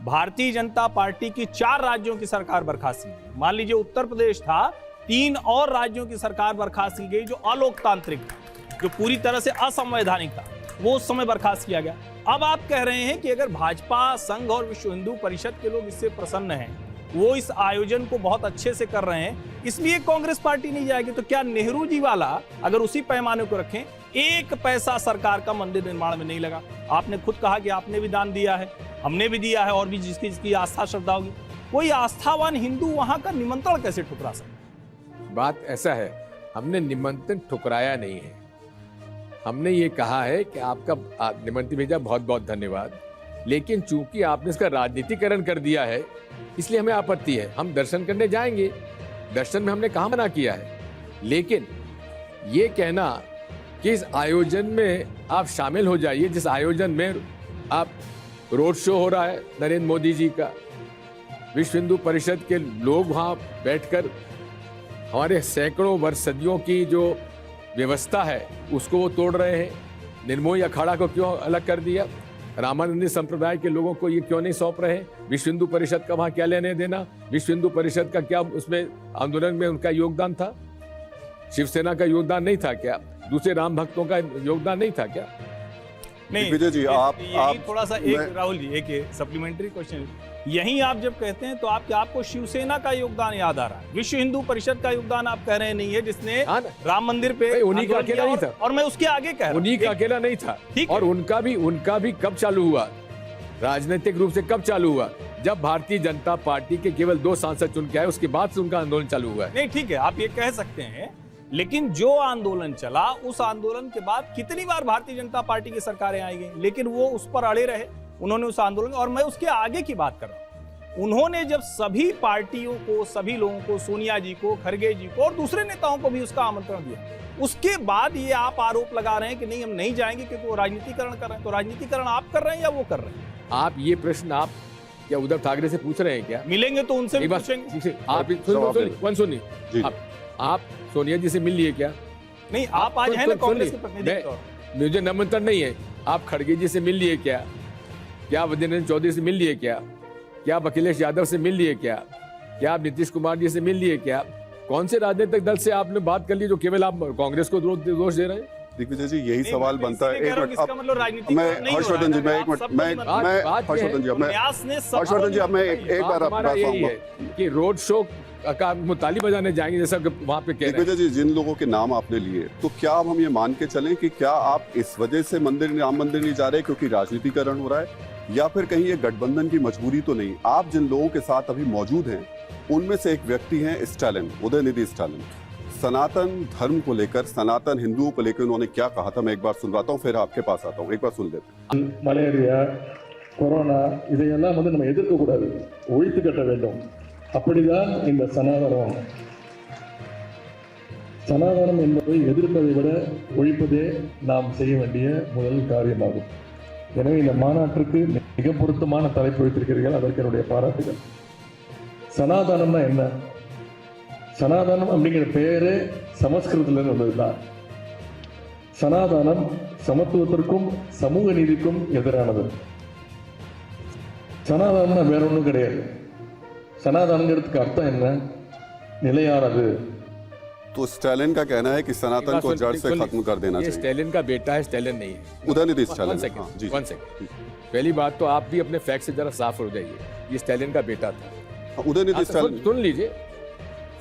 भारतीय जनता पार्टी की 4 राज्यों की सरकार बर्खास्त की गई। मान लीजिए उत्तर प्रदेश था, 3 और राज्यों की सरकार बर्खास्त की गई जो अलोकतांत्रिक था, जो पूरी तरह से असंवैधानिक था, वो उस समय बर्खास्त किया गया। अब आप कह रहे हैं कि अगर भाजपा, संघ और विश्व हिंदू परिषद के लोग इससे प्रसन्न हैं, वो इस आयोजन को बहुत अच्छे से कर रहे हैं, इसलिए कांग्रेस पार्टी नहीं जाएगी, तो क्या नेहरू जी वाला अगर उसी पैमाने को रखें, 1 पैसा सरकार का मंदिर निर्माण में नहीं लगा? आपने खुद कहा कि आपने भी दान दिया है, हमने भी दिया है, और भी जिसकी आस्था श्रद्धा होगी, कोई आस्थावान हिंदू वहां का निमंत्रण कैसे ठुकरा सकता? बात ऐसा है, हमने निमंत्रण ठुकराया नहीं है। हमने ये कहा है कि आपका निमंत्रण भेजा, बहुत बहुत धन्यवाद, लेकिन चूंकि आपने इसका राजनीतिकरण कर दिया है इसलिए हमें आपत्ति है। हम दर्शन करने जाएंगे, दर्शन में हमने कहाँ मना किया है, लेकिन ये कहना कि इस आयोजन में आप शामिल हो जाइए, जिस आयोजन में आप रोड शो हो रहा है नरेंद्र मोदी जी का, विश्व हिंदू परिषद के लोग वहाँ बैठकर हमारे सैकड़ों वर्ष सदियों की जो व्यवस्था है उसको वो तोड़ रहे हैं। निर्मोही अखाड़ा को क्यों अलग कर दिया? रामानंदी संप्रदाय के लोगों को ये क्यों नहीं सौंप रहे? विश्व हिंदू परिषद का वहाँ क्या लेने देना? विश्व हिंदू परिषद का क्या उसमें आंदोलन में उनका योगदान था? शिवसेना का योगदान नहीं था क्या? दूसरे राम भक्तों का योगदान नहीं था क्या? नहीं विजय जी, यही थोड़ा सा एक राहुल जी, एक सप्लीमेंट्री क्वेश्चन, यही आप जब कहते हैं तो आपको शिवसेना का योगदान याद आ रहा है, विश्व हिंदू परिषद का योगदान आप कह रहे नहीं है, जिसने राम मंदिर पे उन्हीं का अकेला नहीं था, और मैं उसके आगे कह रहा हूं, उन्हीं का अकेला नहीं था, और उनका भी कब चालू हुआ, राजनीतिक रूप से कब चालू हुआ? जब भारतीय जनता पार्टी के केवल 2 सांसद चुन के आए, उसके बाद से उनका आंदोलन चालू हुआ है। नहीं, ठीक है, आप ये कह सकते हैं, लेकिन जो आंदोलन चला, उस आंदोलन के बाद कितनी बार भारतीय जनता पार्टी की सरकारें आई गई, लेकिन वो उस पर अड़े रहे, उन्होंने उस आंदोलन, और मैं उसके आगे की बात कर रहा हूं, उन्होंने जब सभी पार्टियों को, सभी लोगों को, सोनिया जी को, खड़गे जी को और दूसरे नेताओं को भी उसका आमंत्रण दिया, उसके बाद ये आप आरोप लगा रहे हैं कि नहीं हम नहीं जाएंगे क्योंकि वो राजनीतिकरण कर रहे हैं। तो राजनीतिकरण आप कर रहे हैं या वो कर रहे हैं? आप ये प्रश्न आप क्या उद्धव ठाकरे से पूछ रहे हैं क्या? मिलेंगे तो उनसे भी पूछेंगे। आप सोनिया जी से मिल लिए क्या? नहीं, आप आज हैं ना कांग्रेस के प्रतिनिधि, मुझे निमंत्रण नहीं है। आप खड़गे जी से मिल लिए क्या? क्या वजीरेंद्र चौधरी से मिल लिए क्या? क्या आप अखिलेश यादव से मिल लिए क्या? क्या आप नीतीश कुमार जी से मिल लिए क्या? कौन से राजनीतिक दल से आपने बात कर ली जो केवल आप कांग्रेस को दोष दे रहे हैं? दिग्विजय जी, यही सवाल बनता है। एक मिनट, मतलब हर्षवर्धन जी, मैं एक मिनट, हर्षवर्धन जी, अब मैं एक बार आपके पास आऊंगा कि रोड शो का मुताली बजाने जाएंगे जैसा वहाँ पे कह रहे हैं। जी, जिन लोगों के नाम आपने लिए, तो क्या अब हम ये मान के चलें कि क्या आप इस वजह से राम मंदिर नहीं जा रहे क्योंकि राजनीतिकरण हो रहा है, या फिर कहीं ये गठबंधन की मजबूरी तो नहीं? आप जिन लोगों के साथ अभी मौजूद हैं उनमें से एक व्यक्ति हैं स्टालिन, उदयनिधि स्टालिन। सनातन धर्म को लेकर, सनातन हिंदुओं को लेकर उन्होंने क्या कहा था, मैं एक बार सुनवाता हूँ, फिर आपके पास आता हूँ, एक बार सुन लेते हैं। மலேரியா, கொரோனா இதையெல்லாம் நம்ம எதிர்க்க கூடாது, ஒழித்து கட்ட வேண்டும். அப்படிதான் இந்த சனாதனம் என்பதை எதிர்ப்பதை விட ஒழிப்பதே நாம் செய்ய வேண்டிய முதல் காரியமாகும். எனவே இந்த மாநாட்டிற்கு மிக பொருத்தமான தலைப்பு வைத்திருக்கிறீர்கள், அதற்கு என்னுடைய பாராட்டுகள். சனாதனம்னா என்ன? சனாதனம் அப்படிங்கிற பெயரே சமஸ்கிருதத்தில் வந்ததுதான். சனாதனம் சமத்துவத்திற்கும் சமூக நீதிக்கும் எதிரானது. சனாதனம்னா வேற ஒன்றும் கிடையாது. சனாதனங்கிறதுக்கு அர்த்தம் என்ன? நிலையானது. तो स्टालिन का कहना है कि सनातन को जड़ से खत्म कर देना चाहिए। स्टालिन का बेटा है, स्टालिन नहीं है, उदयनिधि स्टालिन। पहली बात तो आप भी अपने फैक्ट से जरा साफ हो जाइए, ये स्टालिन का बेटा था। उदयनिधि स्टालिन, सुन लीजिए,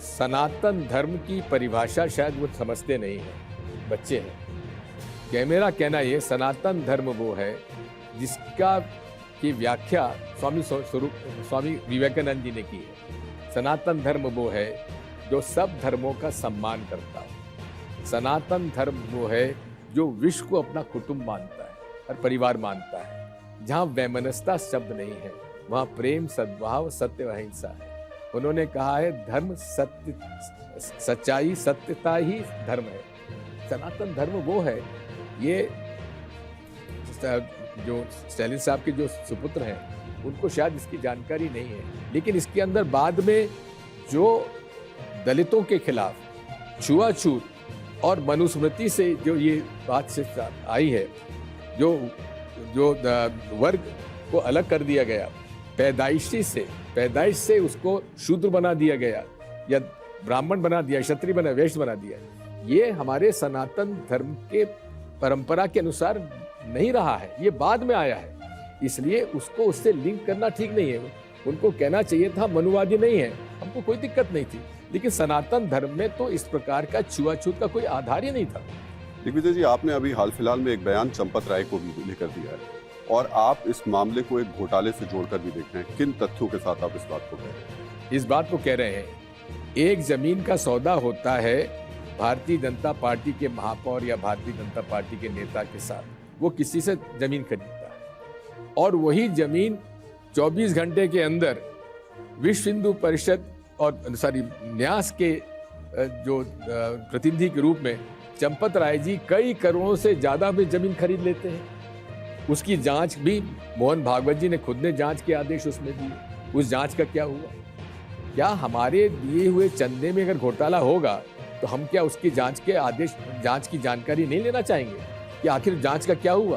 सनातन धर्म की परिभाषा शायद वो समझते नहीं है, बच्चे हैं। क्या मेरा कहना ये, सनातन धर्म वो है जिसका की व्याख्या स्वामी विवेकानंद जी ने की है। सनातन धर्म वो है जो सब धर्मों का सम्मान करता है। सनातन धर्म वो है जो विश्व को अपना कुटुंब मानता है और परिवार मानता है। जहाँ वैमनस्यता शब्द नहीं है, वहाँ प्रेम, सद्भाव, सत्य, अहिंसा है। उन्होंने कहा है धर्म सत्य, सच्चाई, सत्यता ही धर्म है। सनातन धर्म वो है, ये जो स्टालिन साहब के जो सुपुत्र हैं उनको शायद इसकी जानकारी नहीं है। लेकिन इसके अंदर बाद में जो दलितों के खिलाफ छुआछूत और मनुस्मृति से जो ये बात से आई है, जो वर्ग को अलग कर दिया गया, पैदाइश से उसको शूद्र बना दिया गया या ब्राह्मण बना दिया, क्षत्रिय बना, वैश्य बना दिया, ये हमारे सनातन धर्म के परंपरा के अनुसार नहीं रहा है, ये बाद में आया है। इसलिए उसको उससे लिंक करना ठीक नहीं है। उनको कहना चाहिए था मनुवादी नहीं है, हमको कोई दिक्कत नहीं थी, लेकिन सनातन धर्म में तो इस प्रकार का छुआछूत का कोई आधार ही नहीं था। दिग्विजय जी, आपने अभी हाल फिलहाल में एक बयान चंपत राय को भी लेकर दिया है और आप इस मामले को एक घोटाले से जोड़कर भी देख रहे हैं। किन तथ्यों के साथ आप इस बात को कह रहे हैं? इस बात को कह रहे हैं, एक जमीन का सौदा होता है भारतीय जनता पार्टी के महापौर या भारतीय जनता पार्टी के नेता के साथ, वो किसी से जमीन खरीदता है और वही जमीन 24 घंटे के अंदर विश्व हिंदू परिषद और न्यास के जो प्रतिनिधि के रूप में चंपत राय जी कई करोड़ों से ज्यादा में जमीन खरीद लेते हैं। उसकी जांच भी मोहन भागवत जी ने खुद ने जांच के आदेश उसमें दिए। उस जांच का क्या हुआ? क्या हमारे दिए हुए चंदे में अगर घोटाला होगा तो हम क्या उसकी जांच के आदेश, जांच की जानकारी नहीं लेना चाहेंगे कि आखिर जांच का क्या हुआ?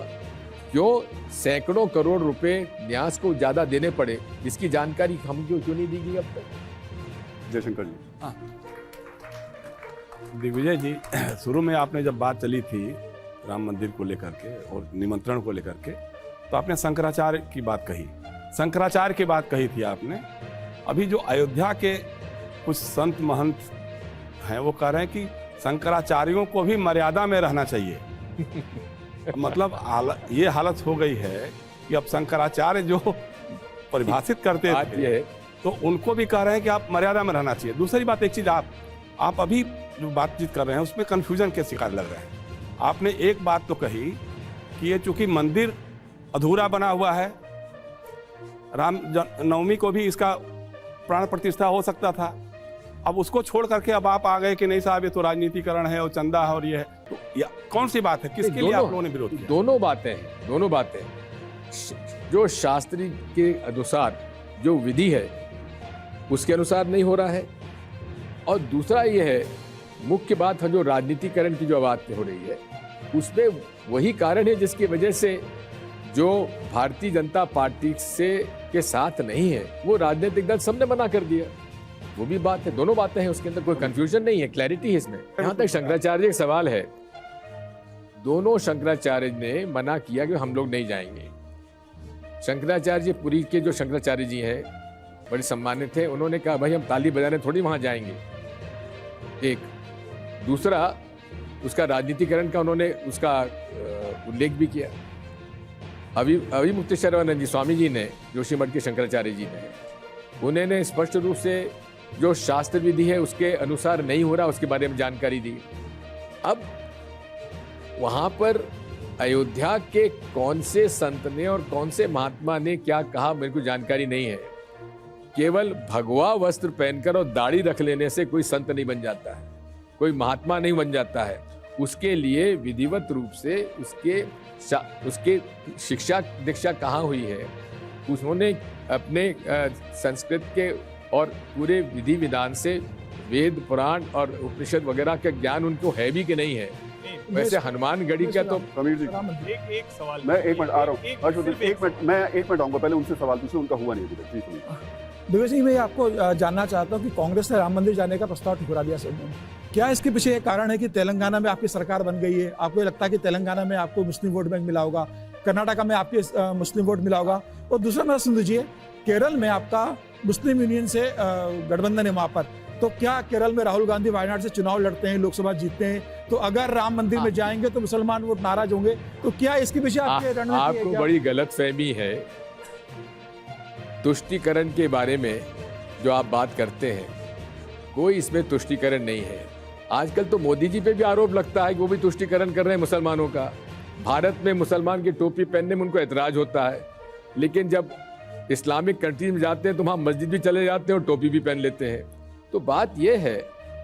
क्यों सैकड़ों करोड़ रुपए न्यास को ज्यादा देने पड़े, इसकी जानकारी हम क्यों नहीं दी गई अब तक? जयशंकर जी। दिग्विजय जी, शुरू में आपने जब बात चली थी राम मंदिर को लेकर के और निमंत्रण को लेकर के, तो आपने शंकराचार्य की बात कही, शंकराचार्य की बात कही थी आपने। अभी जो अयोध्या के कुछ संत महंत हैं वो कह रहे हैं कि शंकराचार्यों को भी मर्यादा में रहना चाहिए। मतलब ये हालत हो गई है कि अब शंकराचार्य जो परिभाषित करते थे तो उनको भी कह रहे हैं कि आप मर्यादा में रहना चाहिए। दूसरी बात, एक चीज आप अभी जो बातचीत कर रहे हैं उसमें कंफ्यूजन के शिकार लग रहे हैं। आपने एक बात तो कही कि ये चूंकि मंदिर अधूरा बना हुआ है, राम नवमी को भी इसका प्राण प्रतिष्ठा हो सकता था, अब उसको छोड़ करके अब आप आ गए कि नहीं साहब ये तो राजनीतिकरण है और चंदा है और ये है, तो कौन सी बात है? किसके लिए आप लोगों ने विरोध किया? दोनों बातें जो शास्त्री के अनुसार जो विधि है उसके अनुसार नहीं हो रहा है, और दूसरा ये है मुख्य बात है जो राजनीतिकरण की जो बात हो रही है उसमें वही कारण है जिसकी वजह से जो भारतीय जनता पार्टी से के साथ नहीं है वो राजनीतिक दल सबने मना कर दिया। वो भी बात है, दोनों बातें हैं, उसके अंदर कोई कंफ्यूजन नहीं है, क्लैरिटी है इसमें। यहाँ तक शंकराचार्य का सवाल है, दोनों शंकराचार्य ने मना किया कि हम लोग नहीं जाएंगे। शंकराचार्य जी, पुरी के जो शंकराचार्य जी हैं बड़े सम्मानित थे, उन्होंने कहा भाई हम ताली बजाने थोड़ी वहां जाएंगे। एक दूसरा उसका राजनीतिकरण का उन्होंने उसका उल्लेख भी किया। अभी मुक्ति शर्वानंद जी स्वामी जी ने, जोशी मठ के शंकराचार्य जी ने, उन्होंने स्पष्ट रूप से जो शास्त्र विधि है उसके अनुसार नहीं हो रहा उसके बारे में जानकारी दी। अब वहां पर अयोध्या के कौन से संत ने और कौन से महात्मा ने क्या कहा मेरे को जानकारी नहीं है। केवल भगवा वस्त्र पहनकर और दाढ़ी रख लेने से कोई संत नहीं बन जाता है, कोई महात्मा नहीं बन जाता है। उसके लिए विधिवत रूप से उसके शिक्षा दीक्षा कहाँ हुई है, उन्होंने अपने संस्कृत के और पूरे विधि विधान से वेद पुराण और उपनिषद वगैरह का ज्ञान उनको है भी कि नहीं है। वैसे हनुमानगढ़ी का तो समीर जी, एक सवाल मैं एक मिनट आ रहा हूँ, मैं एक मिनट आऊंगा, पहले उनसे सवाल पूछूं, उनका हुआ नहीं अभी तक। जी समीर। दिग्विजय सिंह, मैं आपको जानना चाहता हूँ कि कांग्रेस ने राम मंदिर जाने का प्रस्ताव ठुकरा दिया सब ने। क्या इसके पीछे एक कारण है कि तेलंगाना में आपकी सरकार बन गई है, आपको लगता है कि तेलंगाना में आपको मुस्लिम वोट बैंक मिला होगा, कर्नाटका में आपके मुस्लिम वोट मिला होगा, और दूसरा मेरा सुन लीजिए, केरल में आपका मुस्लिम यूनियन से गठबंधन है वहां पर, तो क्या केरल में राहुल गांधी वायनाड से चुनाव लड़ते हैं, लोकसभा जीतते हैं, तो अगर राम मंदिर में जाएंगे तो मुसलमान वोट नाराज होंगे, तो क्या इसके पीछे आपकी रणनीति है? आपको बड़ी गलतफहमी है तुष्टीकरण के बारे में जो आप बात करते हैं, कोई इसमें तुष्टीकरण नहीं है। आजकल तो मोदी जी पे भी आरोप लगता है कि वो भी तुष्टीकरण कर रहे हैं मुसलमानों का। भारत में मुसलमान की टोपी पहनने में उनको एतराज होता है, लेकिन जब इस्लामिक कंट्री में जाते हैं तो वहाँ मस्जिद भी चले जाते हैं और टोपी भी पहन लेते हैं। तो बात यह है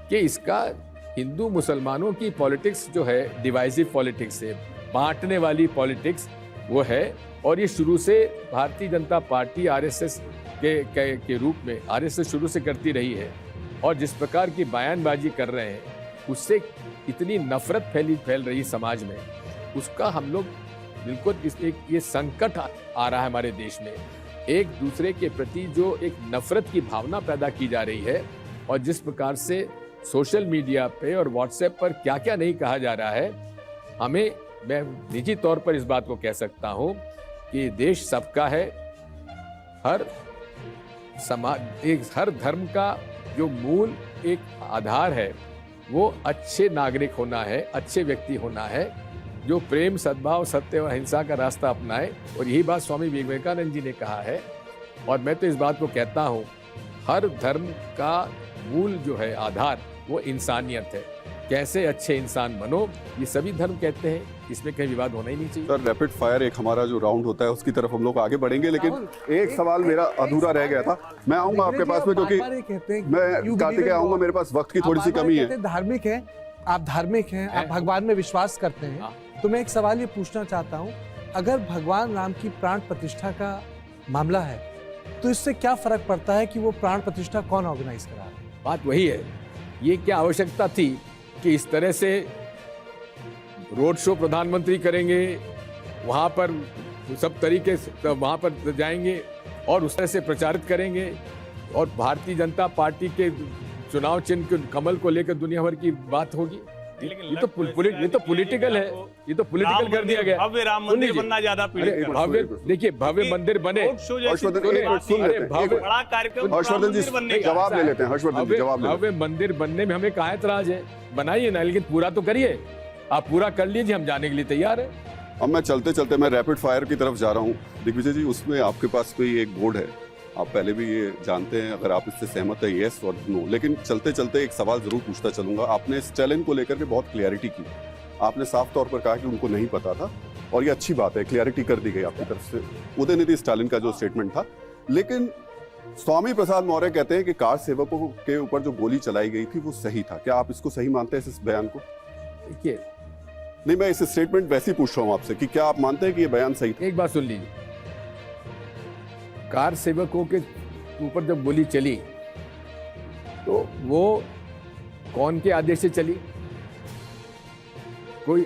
कि इसका हिंदू मुसलमानों की पॉलिटिक्स जो है डिवाइसिव पॉलिटिक्स है, बांटने वाली पॉलिटिक्स, वो है। और ये शुरू से भारतीय जनता पार्टी आरएसएस के रूप में आरएसएस शुरू से करती रही है। और जिस प्रकार की बयानबाजी कर रहे हैं उससे इतनी नफरत फैल रही समाज में, उसका हम लोग बिल्कुल ये संकट आ रहा है हमारे देश में। एक दूसरे के प्रति जो एक नफरत की भावना पैदा की जा रही है और जिस प्रकार से सोशल मीडिया पे और व्हाट्सएप पर क्या क्या नहीं कहा जा रहा है, मैं निजी तौर पर इस बात को कह सकता हूं कि देश सबका है। हर धर्म का जो मूल एक आधार है वो अच्छे नागरिक होना है, अच्छे व्यक्ति होना है, जो प्रेम, सद्भाव, सत्य और अहिंसा का रास्ता अपनाए। और यही बात स्वामी विवेकानंद जी ने कहा है। और मैं तो इस बात को कहता हूँ, हर धर्म का मूल जो है आधार वो इंसानियत है। कैसे अच्छे इंसान बनो, ये सभी धर्म कहते हैं, इसमें कहीं विवाद होना ही नहीं चाहिए। सर, रैपिड फायर एक हमारा जो राउंड होता है उसकी तरफ हम लोग आगे बढ़ेंगे, लेकिन एक सवाल मेरा अधूरा रह गया था। मैं आऊंगा आपके पास में, क्योंकि मैं कार्तिकेय आऊंगा, मेरे पास वक्त की थोड़ी सी कमी है। धार्मिक है, आप धार्मिक हैं, आप भगवान में विश्वास करते हैं, तो मैं एक सवाल ये पूछना चाहता हूँ, अगर भगवान राम की प्राण प्रतिष्ठा का मामला है तो इससे क्या फर्क पड़ता है कि वो प्राण प्रतिष्ठा कौन ऑर्गेनाइज करा रहा है? बात वही है, ये क्या आवश्यकता थी कि इस तरह से रोड शो प्रधानमंत्री करेंगे, वहां पर सब तरीके से वहां पर जाएंगे और उस तरह से प्रचारित करेंगे और भारतीय जनता पार्टी के चुनाव चिन्ह के कमल को लेकर दुनिया भर की बात होगी। ये तो पॉलिटिकल है, ये तो पॉलिटिकल कर दिया गया। भव्य राम मंदिर बनना ज्यादा पीड़ित भव्य, देखिए भव्य मंदिर बने, बड़ा कार्यक्रम, हर्षवर्धन जी जवाब ले लेते हैं। हर्षवर्धन जी जवाब ले, भव्य मंदिर बनने में हमें क्या ऐतराज है? बनाइए ना, लेकिन पूरा तो करिए। आप पूरा कर लीजिए, हम जाने के लिए तैयार है। अब मैं चलते चलते मैं रैपिड फायर की तरफ जा रहा हूँ। दिग्विजय जी, उसमें आपके पास कोई एक बोर्ड है, आप पहले भी ये जानते हैं, अगर आप इससे सहमत है येस और नो, लेकिन चलते चलते एक सवाल जरूर पूछता चलूंगा। आपने इस चैलेंज को लेकर के बहुत क्लियरिटी की, आपने साफ तौर पर कहा कि उनको नहीं पता था और ये अच्छी बात है, क्लियरिटी कर दी गई आपकी तरफ से उदयनिधि स्टालिन का जो स्टेटमेंट था। लेकिन स्वामी प्रसाद मौर्य कहते हैं कि कार सेवकों के ऊपर जो गोली चलाई गई थी वो सही था। क्या आप इसको सही मानते हैं, इस बयान को? देखिए, नहीं, मैं इस स्टेटमेंट वैसे ही पूछ रहा हूँ आपसे कि क्या आप मानते हैं कि ये बयान सही था? एक बात सुन लीजिए, कार सेवकों के ऊपर जब गोली चली तो वो कौन के आदेश से चली? कोई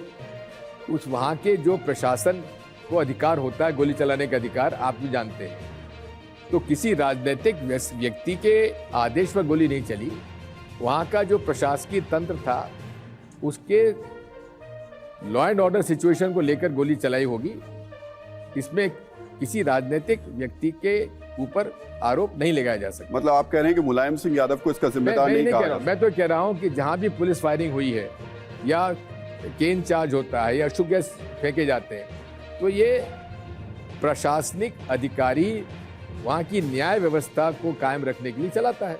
उस वहां के जो प्रशासन को अधिकार होता है गोली चलाने का अधिकार, आप भी जानते हैं, तो किसी राजनीतिक व्यक्ति के आदेश पर गोली नहीं चली। वहां का जो प्रशासकीय तंत्र था उसके लॉ एंड ऑर्डर सिचुएशन को लेकर गोली चलाई होगी। इसमें किसी राजनीतिक व्यक्ति के ऊपर आरोप नहीं लगाया जा सकता। मतलब आप कह रहे हैं कि मुलायम सिंह यादव को इसका जिम्मेदार नहीं कहा जा? मैं तो कह रहा हूं कि जहां भी पुलिस फायरिंग हुई है या केन चार्ज होता है या अश्रु गैस फेंके जाते हैं, तो ये प्रशासनिक अधिकारी वहां की न्याय व्यवस्था को कायम रखने के लिए चलाता है।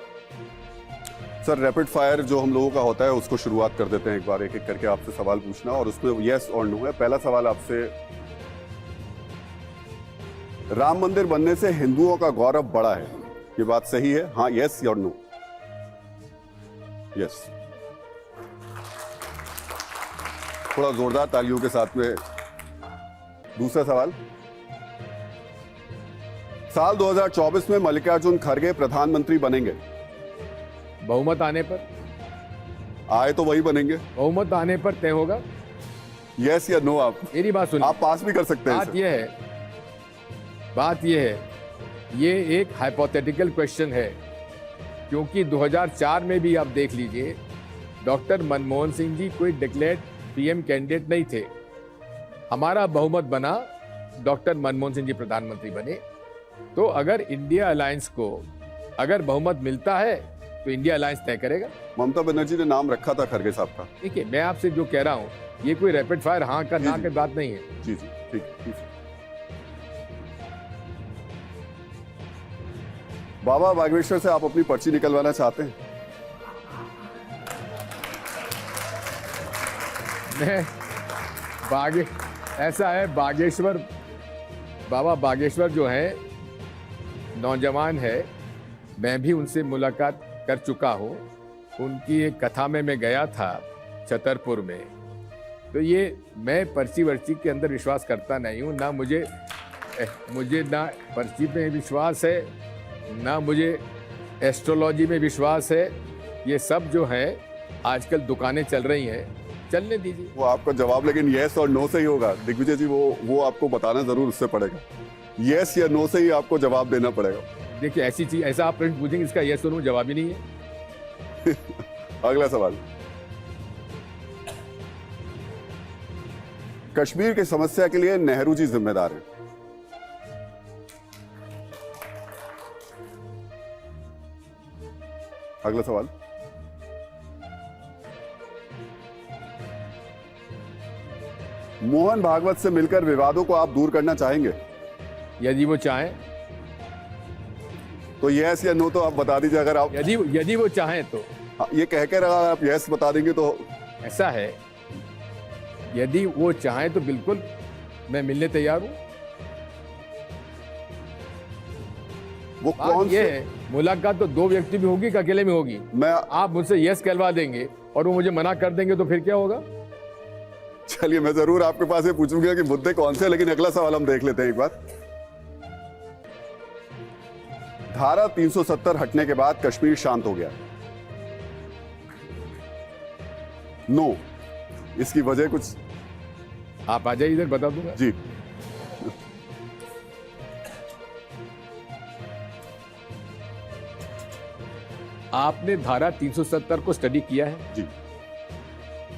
सर, रैपिड फायर जो हम लोगों का होता है उसको शुरुआत कर देते हैं, एक बार एक एक करके आपसे सवाल पूछना और उसमें यस और नो है। पहला सवाल आपसे, राम मंदिर बनने से हिंदुओं का गौरव बढ़ा है, ये बात सही है? हाँ, यस और नो? यस। थोड़ा जोरदार तालियों के साथ में। दूसरा सवाल, साल 2024 में मल्लिकार्जुन खड़गे प्रधानमंत्री बनेंगे? बहुमत आने पर। आए तो वही बनेंगे? बहुमत आने पर तय होगा। यस या नो? आप मेरी बात सुनिए, आप पास भी कर सकते हैं। बात यह है, ये एक हाइपोथेटिकल क्वेश्चन है, क्योंकि 2004 में भी आप देख लीजिए, डॉक्टर मनमोहन सिंह जी कोई डिक्लेयर्ड पीएम कैंडिडेट नहीं थे। हमारा बहुमत बना, डॉक्टर मनमोहन सिंह जी प्रधानमंत्री बने। तो अगर इंडिया अलायंस को अगर बहुमत मिलता है तो इंडिया अलायंस तय करेगा। ममता बनर्जी ने नाम रखा था खड़गे साहब का। ठीक है, मैं आपसे जो कह रहा हूँ, ये कोई रैपिड फायर हाँ का ना की बात नहीं है। जी जी, ठीक। बाबा बागेश्वर से आप अपनी पर्ची निकलवाना चाहते हैं? ऐसा है, बाबा बागेश्वर जो है नौजवान है, मैं भी उनसे मुलाकात कर चुका हूँ। उनकी एक कथा में मैं गया था छतरपुर में, तो ये मैं पर्ची वर्ची के अंदर विश्वास करता नहीं हूँ, ना मुझे ना पर्ची में विश्वास है, ना मुझे एस्ट्रोलॉजी में विश्वास है। ये सब जो है आजकल दुकानें चल रही हैं, चलने दीजिए। वो आपका जवाब लेकिन यस और नो से ही होगा दिग्विजय जी, वो आपको बताना जरूर उससे पड़ेगा। यस या नो से ही आपको जवाब देना पड़ेगा। देखिए ऐसी चीज, ऐसा आप प्रश्न पूछेंगे इसका यस और नो जवाब ही नहीं है। अगला सवाल, कश्मीर की समस्या के लिए नेहरू जी जिम्मेदार हैं। अगला सवाल, मोहन भागवत से मिलकर विवादों को आप दूर करना चाहेंगे? यदि वो चाहें तो यस या नो तो आप बता दीजिए। अगर आप यदि वो चाहें तो ये कहकर अगर आप यस बता देंगे तो ऐसा है, यदि वो चाहें तो बिल्कुल मैं मिलने तैयार हूं। वो कौन ये है, मुलाकात तो दो व्यक्ति भी होगी कि अकेले में होगी? आप मुझसे यस कहलवा देंगे और वो मुझे मना कर देंगे तो फिर क्या होगा? चलिए मैं जरूर आपके पास ये पूछूंगा कि मुद्दे कौन से, लेकिन अगला सवाल हम देख लेते हैं एक बार। धारा 370 हटने के बाद कश्मीर शांत हो गया। नो, इसकी वजह कुछ आप आ जाइए, इधर बता दूंगा जी। आपने धारा 370 को स्टडी किया है? जी।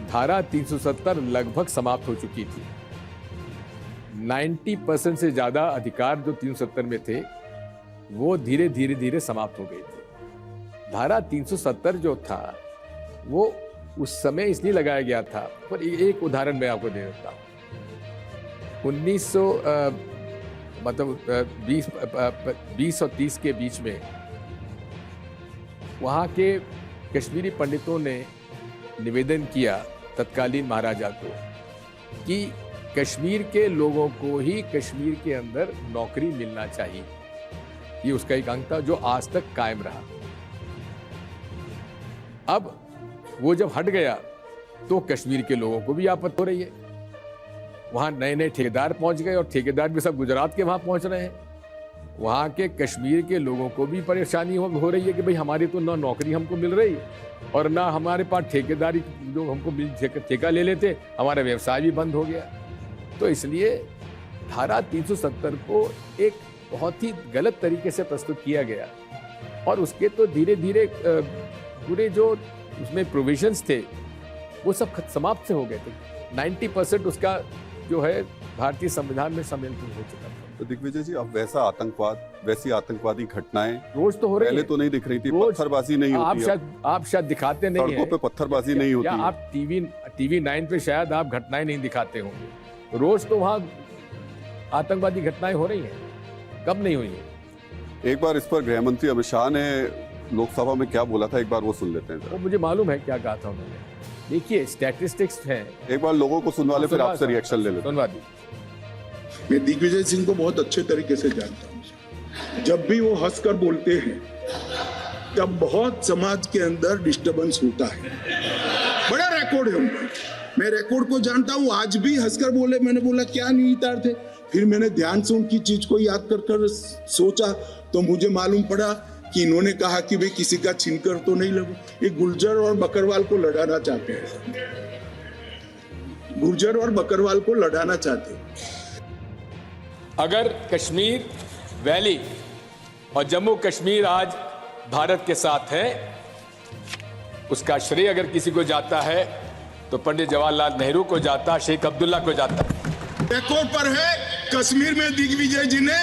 धारा 370 लगभग समाप्त हो चुकी थी। 90% से ज्यादा अधिकार जो 370 में थे वो धीरे धीरे समाप्त हो गए थे। धारा 370 जो था वो उस समय इसलिए लगाया गया था, पर एक उदाहरण मैं आपको दे देता हूँ। 20 और 30 के बीच में वहाँ के कश्मीरी पंडितों ने निवेदन किया तत्कालीन महाराजा को कि कश्मीर के लोगों को ही कश्मीर के अंदर नौकरी मिलना चाहिए। ये उसका एक अंग था जो आज तक कायम रहा। अब वो जब हट गया तो कश्मीर के लोगों को भी आपत्ति हो रही है। वहां नए नए ठेकेदार पहुंच गए और ठेकेदार भी सब गुजरात के वहां पहुंच रहे हैं। वहां के कश्मीर के लोगों को भी परेशानी हो रही है कि भाई हमारी तो ना नौकरी हमको मिल रही और ना हमारे पास ठेकेदारी जो हमको ठेका ले लेते, हमारा व्यवसाय भी बंद हो गया। तो इसलिए धारा 370 को एक बहुत ही गलत तरीके से प्रस्तुत किया गया और उसके तो धीरे धीरे पूरे जो उसमें प्रोविजंस थे वो सब समाप्त से हो गए थे। 90% उसका जो है भारतीय संविधान में सम्मिलित हो चुका था। तो दिग्विजय जी, अब वैसा आतंकवाद, वैसी आतंकवादी घटनाएं रोज तो हो रही है। पहले तो नहीं दिख रही थी, पत्थरबाजी नहीं होती। आप शायद दिखाते नहीं सड़कों पे पत्थरबाजी नहीं होती। या आप टीवी 9 पे शायद आप घटनाएं नहीं दिखाते होंगे। रोज तो वहाँ आतंकवादी घटनाएं हो रही हैं, कब नहीं हुई है? एक बार इस पर गृह मंत्री अमित शाह ने लोकसभा में क्या बोला था, एक बार वो सुन लेते हैं। वो मुझे मालूम है क्या कहा था उन्होंने। देखिए स्टैटिस्टिक्स हैं, एक बार लोगों को सुनवा ले, फिर आपसे रिएक्शन ले लेते। सुनवा दी। मैं दिग्विजय सिंह को बहुत अच्छे तरीके से जानता हूँ। जब भी वो हंसकर बोलते हैं तब बहुत समाज के अंदर डिस्टर्बेंस होता है। बड़ा रिकॉर्ड है उनका, मैं रिकॉर्ड को जानता हूँ। आज भी हंसकर बोले, मैंने बोला क्या निहितार्थ है। फिर मैंने ध्यान से उनकी चीज को याद कर सोचा तो मुझे मालूम पड़ा कि इन्होंने कहा कि भाई किसी का छीनकर तो नहीं लगो। ये गुर्जर और बकरवाल को लड़ाना चाहते हैं, गुर्जर और बकरवाल को लड़ाना चाहते हैं। अगर कश्मीर वैली और जम्मू कश्मीर आज भारत के साथ है, उसका श्रेय अगर किसी को जाता है तो पंडित जवाहरलाल नेहरू को जाता, शेख अब्दुल्ला को जाता। रिकॉर्ड पर है, कश्मीर में दिग्विजय जी ने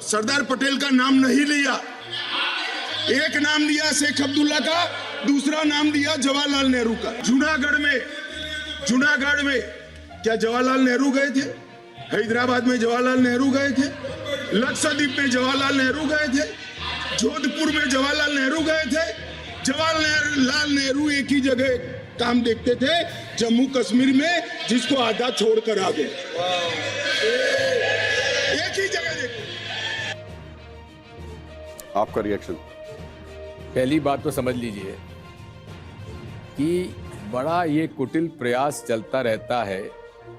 सरदार पटेल का नाम नहीं लिया। एक नाम लिया शेख अब्दुल्ला का, दूसरा नाम दिया जवाहरलाल नेहरू का। जूनागढ़ में क्या जवाहरलाल नेहरू गए थे? हैदराबाद में जवाहरलाल नेहरू गए थे, लक्षद्वीप में जवाहरलाल नेहरू गए थे, जोधपुर में जवाहरलाल नेहरू गए थे। जवाहरलाल नेहरू एक ही जगह काम देखते थे, जम्मू कश्मीर में, जिसको आधा छोड़कर आ गए। एक ही जगह देखते। आपका रिएक्शन? पहली बात तो समझ लीजिए कि बड़ा ये कुटिल प्रयास चलता रहता है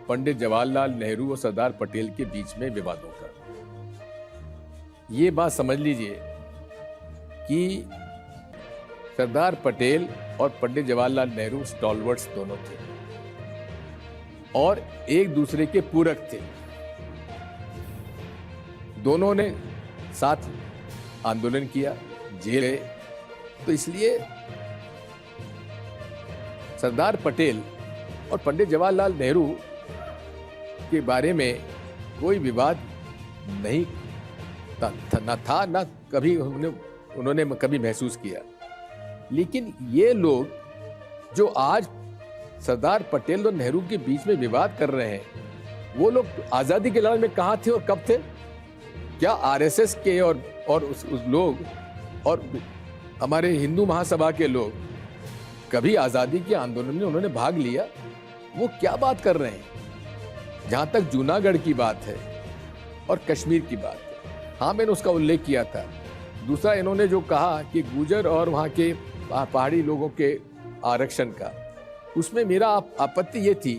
पंडित जवाहरलाल नेहरू और सरदार पटेल के बीच में विवादों का। ये बात समझ लीजिए कि सरदार पटेल और पंडित जवाहरलाल नेहरू स्टॉलवर्ड्स दोनों थे और एक दूसरे के पूरक थे। दोनों ने साथ आंदोलन किया, जेल गए। तो इसलिए सरदार पटेल और पंडित जवाहरलाल नेहरू के बारे में कोई विवाद नहीं था, ना कभी उन्होंने कभी महसूस किया। लेकिन ये लोग जो आज सरदार पटेल और नेहरू के बीच में विवाद कर रहे हैं, वो लोग आजादी के लड़ाई में कहां थे और कब थे? क्या आरएसएस के और उस लोग और हमारे हिंदू महासभा के लोग कभी आजादी के आंदोलन में उन्होंने भाग लिया? वो क्या बात कर रहे हैं? जहां तक जूनागढ़ की बात है और कश्मीर की बात है, हाँ मैंने उसका उल्लेख किया था। दूसरा, इन्होंने जो कहा कि गुर्जर और वहां के पहाड़ी लोगों के आरक्षण का, उसमें मेरा आपत्ति ये थी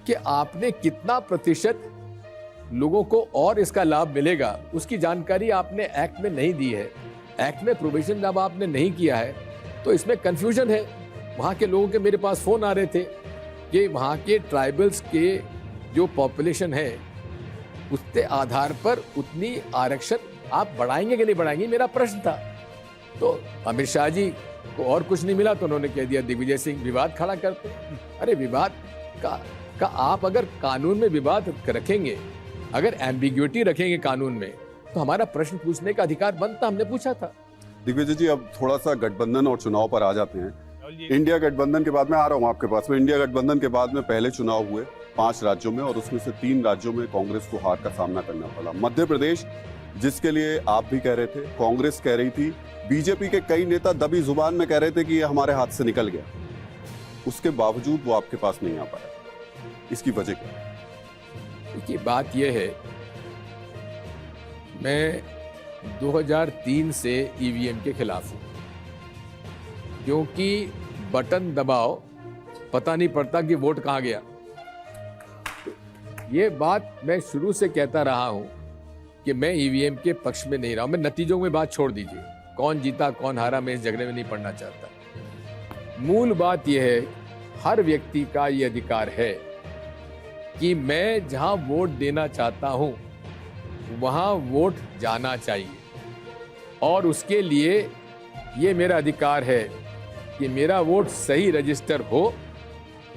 कि आपने कितना प्रतिशत लोगों को और इसका लाभ मिलेगा उसकी जानकारी आपने एक्ट में नहीं दी है। एक्ट में प्रोविजन जब आपने नहीं किया है तो इसमें कंफ्यूजन है। वहाँ के लोगों के मेरे पास फोन आ रहे थे कि वहाँ के ट्राइबल्स के जो पॉपुलेशन है उसके आधार पर उतनी आरक्षण आप बढ़ाएंगे कि नहीं बढ़ाएंगे, मेरा प्रश्न था। तो अमित शाह जी को और कुछ नहीं मिला तो उन्होंने कह दिया दिग्विजय सिंह विवाद खड़ा करते। अरे विवाद का आप अगर कानून में विवाद रखेंगे, अगर एम्बिग्युइटी रखेंगे कानून में, तो हमारा प्रश्न पूछने का अधिकार बनता, हमने पूछा था। दिग्विजय जी, अब थोड़ा सा गठबंधन और चुनाव पर आ जाते हैं। इंडिया गठबंधन के बाद में आ रहा हूं आपके पास में। इंडिया गठबंधन के बाद में पहले चुनाव हुए 5 राज्यों में और उसमें से 3 राज्यों में कांग्रेस को हार का सामना करना पड़ा। मध्य प्रदेश, जिसके लिए आप भी कह रहे थे, कांग्रेस कह रही थी, बीजेपी के कई नेता दबी जुबान में कह रहे थे कि ये हमारे हाथ से निकल गया, उसके बावजूद वो आपके पास नहीं आ पाया। इसकी वजह क्या है? देखिए, बात यह है, मैं 2003 से ईवीएम के खिलाफ हूं, क्योंकि बटन दबाओ पता नहीं पड़ता कि वोट कहां गया। ये बात मैं शुरू से कहता रहा हूं कि मैं ईवीएम के पक्ष में नहीं रहा हूं। मैं नतीजों में बात छोड़ दीजिए, कौन जीता कौन हारा मैं इस झगड़े में नहीं पड़ना चाहता। मूल बात यह है, हर व्यक्ति का ये अधिकार है कि मैं जहां वोट देना चाहता हूं वहां वोट जाना चाहिए और उसके लिए ये मेरा अधिकार है कि मेरा वोट सही रजिस्टर हो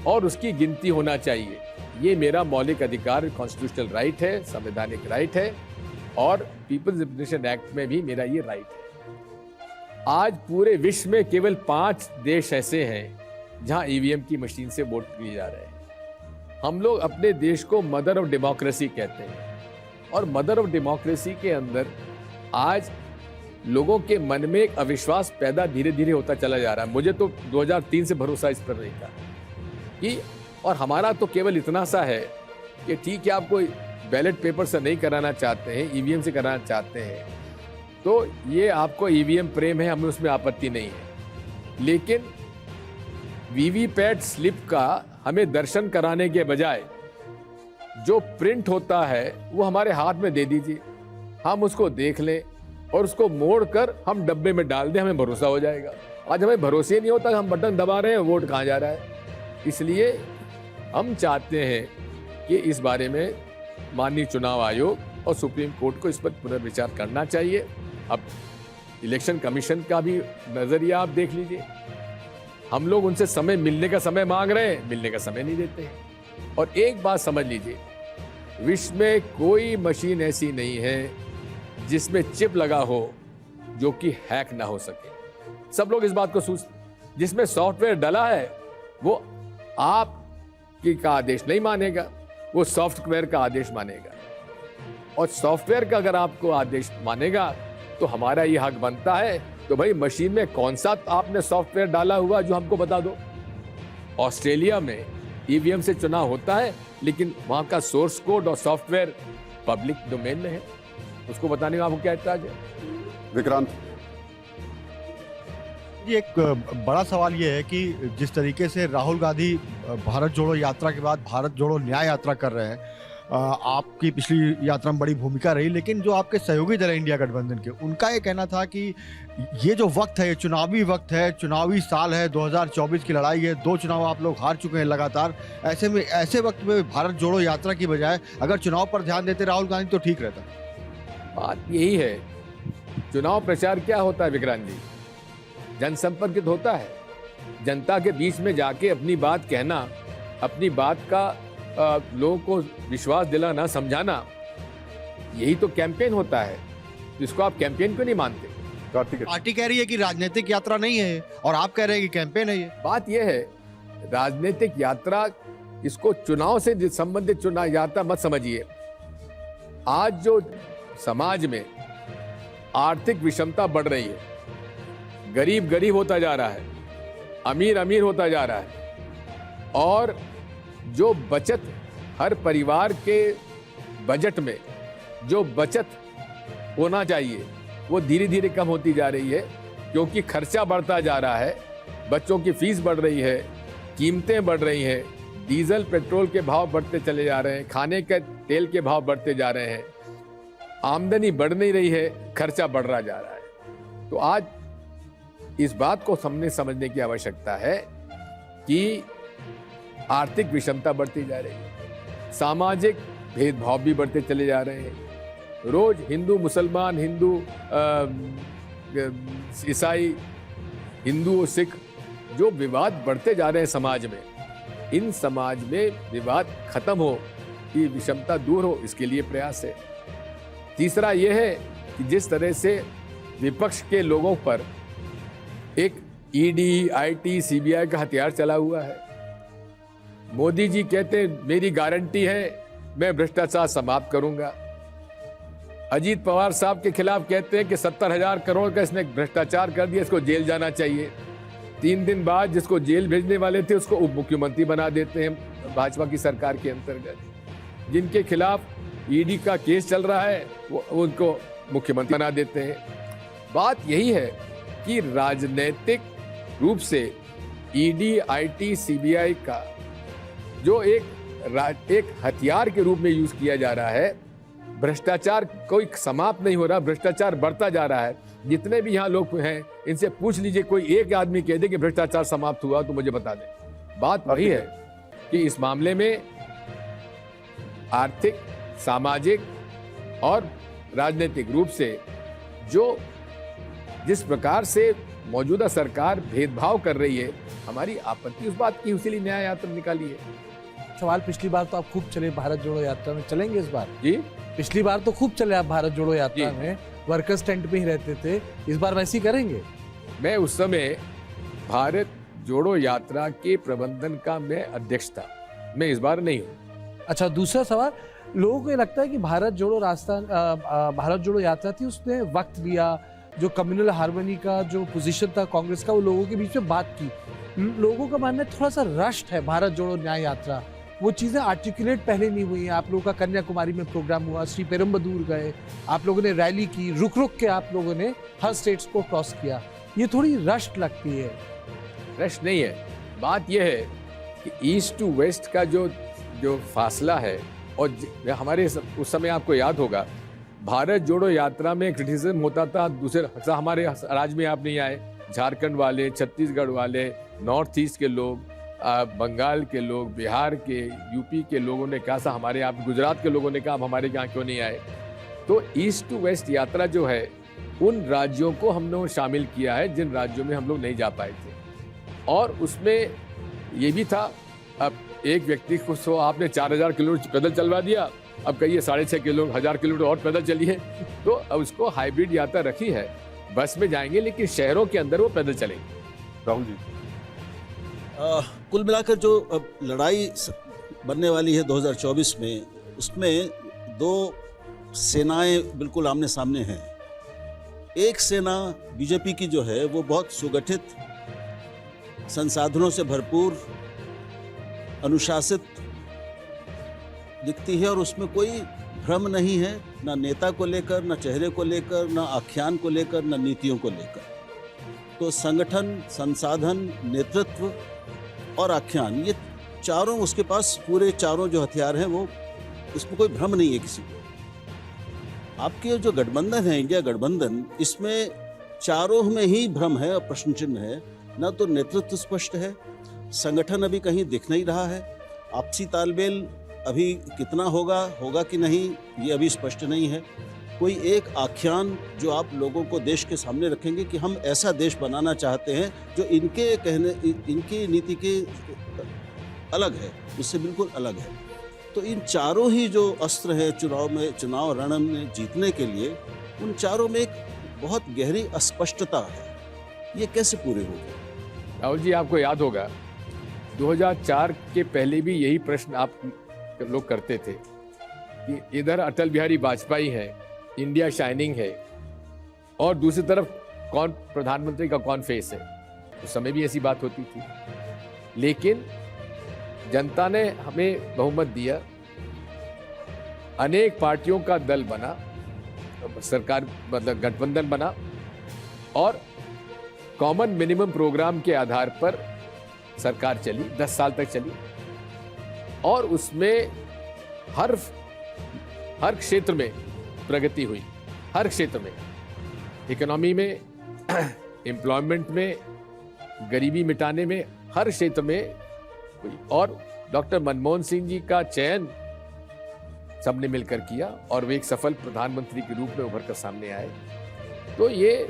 और उसकी गिनती होना चाहिए। ये मेरा मौलिक अधिकार, कॉन्स्टिट्यूशनल राइट है, संवैधानिक राइट है और पीपल्स रिप्रेजेंटेशन एक्ट में भी मेरा ये राइट है। आज पूरे विश्व में केवल 5 देश ऐसे हैं जहां ईवीएम की मशीन से वोट किए जा रहे हैं। हम लोग अपने देश को मदर ऑफ डेमोक्रेसी कहते हैं और मदर ऑफ डेमोक्रेसी के अंदर आज लोगों के मन में एक अविश्वास पैदा धीरे धीरे होता चला जा रहा है। मुझे तो 2003 से भरोसा इस पर नहीं था कि, और हमारा तो केवल इतना सा है कि ठीक है, आप कोई बैलेट पेपर से नहीं कराना चाहते हैं, ईवीएम से कराना चाहते हैं, तो ये आपको ईवीएम प्रेम है, हमें उसमें आपत्ति नहीं है। लेकिन वीवीपैट स्लिप का हमें दर्शन कराने के बजाय जो प्रिंट होता है वो हमारे हाथ में दे दीजिए, हम उसको देख लें और उसको मोड़कर हम डब्बे में डाल दें, हमें भरोसा हो जाएगा। आज हमें भरोसे नहीं होता, हम बटन दबा रहे हैं, वोट कहाँ जा रहा है। इसलिए हम चाहते हैं कि इस बारे में माननीय चुनाव आयोग और सुप्रीम कोर्ट को इस पर पुनर्विचार करना चाहिए। अब इलेक्शन कमीशन का भी नजरिया आप देख लीजिए, हम लोग उनसे समय, मिलने का समय मांग रहे हैं, मिलने का समय नहीं देते हैं। और एक बात समझ लीजिए, विश्व में कोई मशीन ऐसी नहीं है जिसमें चिप लगा हो जो कि हैक ना हो सके। सब लोग इस बात को जिसमें सॉफ्टवेयर डला है वो आपकी का आदेश नहीं मानेगा, वो सॉफ्टवेयर का आदेश मानेगा। और सॉफ्टवेयर का अगर आपको आदेश मानेगा तो हमारा ये हक बनता है, तो भाई मशीन में कौन सा आपने सॉफ्टवेयर डाला हुआ जो हमको बता दो। ऑस्ट्रेलिया में ईवीएम से चुनाव होता है, लेकिन वहां का सोर्स कोड और सॉफ्टवेयर पब्लिक डोमेन में है, उसको बताने का आपको क्या एतराज है? विक्रांत, जी, एक बड़ा सवाल ये है कि जिस तरीके से राहुल गांधी भारत जोड़ो यात्रा के बाद भारत जोड़ो न्याय यात्रा कर रहे हैं, आपकी पिछली यात्रा में बड़ी भूमिका रही, लेकिन जो आपके सहयोगी दल है इंडिया गठबंधन के, उनका ये कहना था कि ये जो वक्त है, ये चुनावी वक्त है, चुनावी साल है, 2024 की लड़ाई है, 2 चुनाव आप लोग हार चुके हैं लगातार। ऐसे में, ऐसे वक्त में भारत जोड़ो यात्रा की बजाय अगर चुनाव पर ध्यान देते राहुल गांधी तो ठीक रहता। बात यही है, चुनाव प्रचार क्या होता है विक्रांत जी? जनसंपर्क होता है, जनता के बीच में जाके अपनी बात कहना, अपनी बात का लोगों को विश्वास दिलाना, समझाना, यही तो कैंपेन होता है। इसको आप कैंपेन क्यों नहीं मानते? पार्टी कह रही है कि राजनीतिक यात्रा नहीं है और आप कह रहे हैं कि कैंपेन है। ये बात यह है, राजनीतिक यात्रा, इसको चुनाव से संबंधित चुनाव यात्रा मत समझिए। आज जो समाज में आर्थिक विषमता बढ़ रही है, गरीब गरीब होता जा रहा है, अमीर अमीर होता जा रहा है, और जो बचत हर परिवार के बजट में जो बचत होना चाहिए वो धीरे धीरे कम होती जा रही है, क्योंकि खर्चा बढ़ता जा रहा है, बच्चों की फीस बढ़ रही है, कीमतें बढ़ रही हैं, डीजल पेट्रोल के भाव बढ़ते चले जा रहे हैं, खाने के तेल के भाव बढ़ते जा रहे हैं, आमदनी बढ़ नहीं रही है, खर्चा बढ़ रहा जा रहा है। तो आज इस बात को समझने की आवश्यकता है कि आर्थिक विषमता बढ़ती जा रही है, सामाजिक भेदभाव भी बढ़ते चले जा रहे हैं। रोज हिंदू मुसलमान, हिंदू ईसाई, हिंदू और सिख, जो विवाद बढ़ते जा रहे हैं समाज में, इन समाज में विवाद खत्म हो, कि विषमता दूर हो, इसके लिए प्रयास है। तीसरा यह है कि जिस तरह से विपक्ष के लोगों पर एक ईडी, आईटी, सीबीआई का हथियार चला हुआ है। मोदी जी कहते मेरी गारंटी है मैं भ्रष्टाचार समाप्त करूंगा। अजीत पवार साहब के खिलाफ कहते हैं कि 70,000 करोड़ का इसने भ्रष्टाचार कर दिया, इसको जेल जाना चाहिए। 3 दिन बाद जिसको जेल भेजने वाले थे उसको उप मुख्यमंत्री बना देते हैं भाजपा की सरकार के अंतर्गत। जिनके खिलाफ ईडी का केस चल रहा है वो उनको मुख्यमंत्री बना देते हैं। बात यही है कि राजनीतिक रूप से ईडी, आईटी, सीबीआई का जो एक हथियार के रूप में यूज किया जा रहा है, भ्रष्टाचार कोई समाप्त नहीं हो रहा, भ्रष्टाचार बढ़ता जा रहा है। जितने भी यहाँ लोग हैं इनसे पूछ लीजिए, कोई एक आदमी कह दे कि भ्रष्टाचार समाप्त हुआ तो मुझे बता दे। बात वही है कि इस मामले में आर्थिक, सामाजिक और राजनीतिक रूप से जो जिस प्रकार से मौजूदा सरकार भेदभाव कर रही है, हमारी आपत्ति उस बात की, इसीलिए न्याय यात्रा निकाली है। सवाल, पिछली बार तो आप खूब चले भारत जोड़ो यात्रा में, चलेंगे इस बार? जी, पिछली बार तो खूब चले आप भारत जोड़ो यात्रा में, वर्कर्स टेंट पे ही रहते थे, इस बार वैसे ही करेंगे? मैं उस समय भारत जोड़ो यात्रा के प्रबंधन का मैं अध्यक्ष था, मैं इस बार नहीं हूँ। अच्छा, दूसरा सवाल, लोगों को ये लगता है कि भारत जोड़ो यात्रा थी, उसने वक्त लिया, जो कम्युनल हार्मनी का जो पोजीशन था कांग्रेस का, वो लोगों के बीच में बात की। लोगों का मानना है थोड़ा सा रश्ड है भारत जोड़ो न्याय यात्रा, वो चीज़ें आर्टिकुलेट पहले नहीं हुई हैं। आप लोगों का कन्याकुमारी में प्रोग्राम हुआ, श्री पेरुम्बदूर गए, आप लोगों ने रैली की, रुक रुक के आप लोगों ने हर स्टेट्स को क्रॉस किया, ये थोड़ी रश्ड लगती है। रश्ड नहीं है, बात यह है कि ईस्ट टू वेस्ट का जो फासला है, और हमारे उस समय आपको याद होगा भारत जोड़ो यात्रा में क्रिटिसिज्म होता था, दूसरे हमारे राज्य में आप नहीं आए, झारखंड वाले, छत्तीसगढ़ वाले, नॉर्थ ईस्ट के लोग, बंगाल के लोग, बिहार के, यूपी के लोगों ने कहा, हमारे यहाँ, गुजरात के लोगों ने कहा हमारे यहाँ क्यों नहीं आए। तो ईस्ट टू वेस्ट यात्रा जो है, उन राज्यों को हमने शामिल किया है जिन राज्यों में हम लोग नहीं जा पाए थे, और उसमें ये भी था, अब एक व्यक्ति को आपने 4000 किलोमीटर पैदल चलवा दिया, अब कहिए 6.5 हजार किलोमीटर और पैदल चलिए, तो अब उसको हाइब्रिड यात्रा रखी है, बस में जाएंगे लेकिन शहरों के अंदर वो पैदल चलेंगे। राहुल जी, कुल मिलाकर जो अब लड़ाई बनने वाली है 2024 में, उसमें 2 सेनाएं बिल्कुल आमने सामने हैं। एक सेना बीजेपी की जो है वो बहुत सुगठित, संसाधनों से भरपूर, अनुशासित दिखती है, और उसमें कोई भ्रम नहीं है, ना नेता को लेकर, ना चेहरे को लेकर, ना आख्यान को लेकर, ना नीतियों को लेकर। तो संगठन, संसाधन, नेतृत्व और आख्यान, ये चारों उसके पास, पूरे चारों जो हथियार हैं वो, इसमें कोई भ्रम नहीं है किसी को। आपके जो गठबंधन है, इंडिया गठबंधन, इसमें चारों में ही भ्रम है और प्रश्न चिन्ह है। ना तो नेतृत्व स्पष्ट है, संगठन अभी कहीं दिख नहीं रहा है, आपसी तालमेल अभी कितना होगा कि नहीं ये अभी स्पष्ट नहीं है। कोई एक आख्यान जो आप लोगों को देश के सामने रखेंगे कि हम ऐसा देश बनाना चाहते हैं जो इनके कहने, इनकी नीति के अलग है, उससे बिल्कुल अलग है। तो इन चारों ही जो अस्त्र है चुनाव रण में जीतने के लिए, उन चारों में एक बहुत गहरी अस्पष्टता है। ये कैसे पूरे होंगे? राहुल जी, आपको याद होगा 2004 के पहले भी यही प्रश्न आप लोग करते थे कि इधर अटल बिहारी वाजपेयी है, इंडिया शाइनिंग है, और दूसरी तरफ कौन प्रधानमंत्री का कौन फेस है। उस समय भी ऐसी बात होती थी, लेकिन जनता ने हमें बहुमत दिया, अनेक पार्टियों का दल बना, सरकार मतलब गठबंधन बना, और कॉमन मिनिमम प्रोग्राम के आधार पर सरकार चली, 10 साल तक चली, और उसमें हर क्षेत्र में प्रगति हुई, हर क्षेत्र में, इकोनॉमी में, एम्प्लॉयमेंट में, गरीबी मिटाने में, हर क्षेत्र में हुई। और डॉक्टर मनमोहन सिंह जी का चयन सबने मिलकर किया और वे एक सफल प्रधानमंत्री के रूप में उभर कर सामने आए। तो ये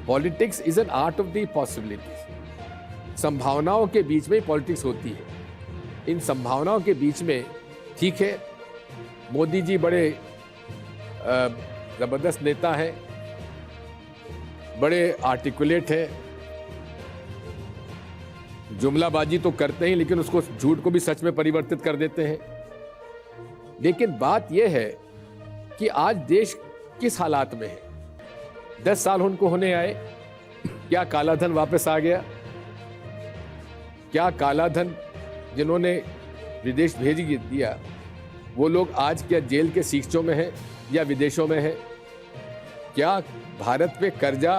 politics is an art of the possibilities. संभावनाओं के बीच में पॉलिटिक्स होती है। इन संभावनाओं के बीच में, ठीक है, मोदी जी बड़े जबरदस्त नेता हैं, बड़े आर्टिकुलेट हैं, जुमलाबाजी तो करते हैं लेकिन उसको, झूठ को भी सच में परिवर्तित कर देते हैं। लेकिन बात यह है कि आज देश किस हालात में है। 10 साल उनको होने आए, क्या कालाधन वापस आ गया? क्या कालाधन जिन्होंने विदेश भेज दिया वो लोग आज क्या जेल के सीख्चों में हैं या विदेशों में हैं? क्या भारत पे कर्जा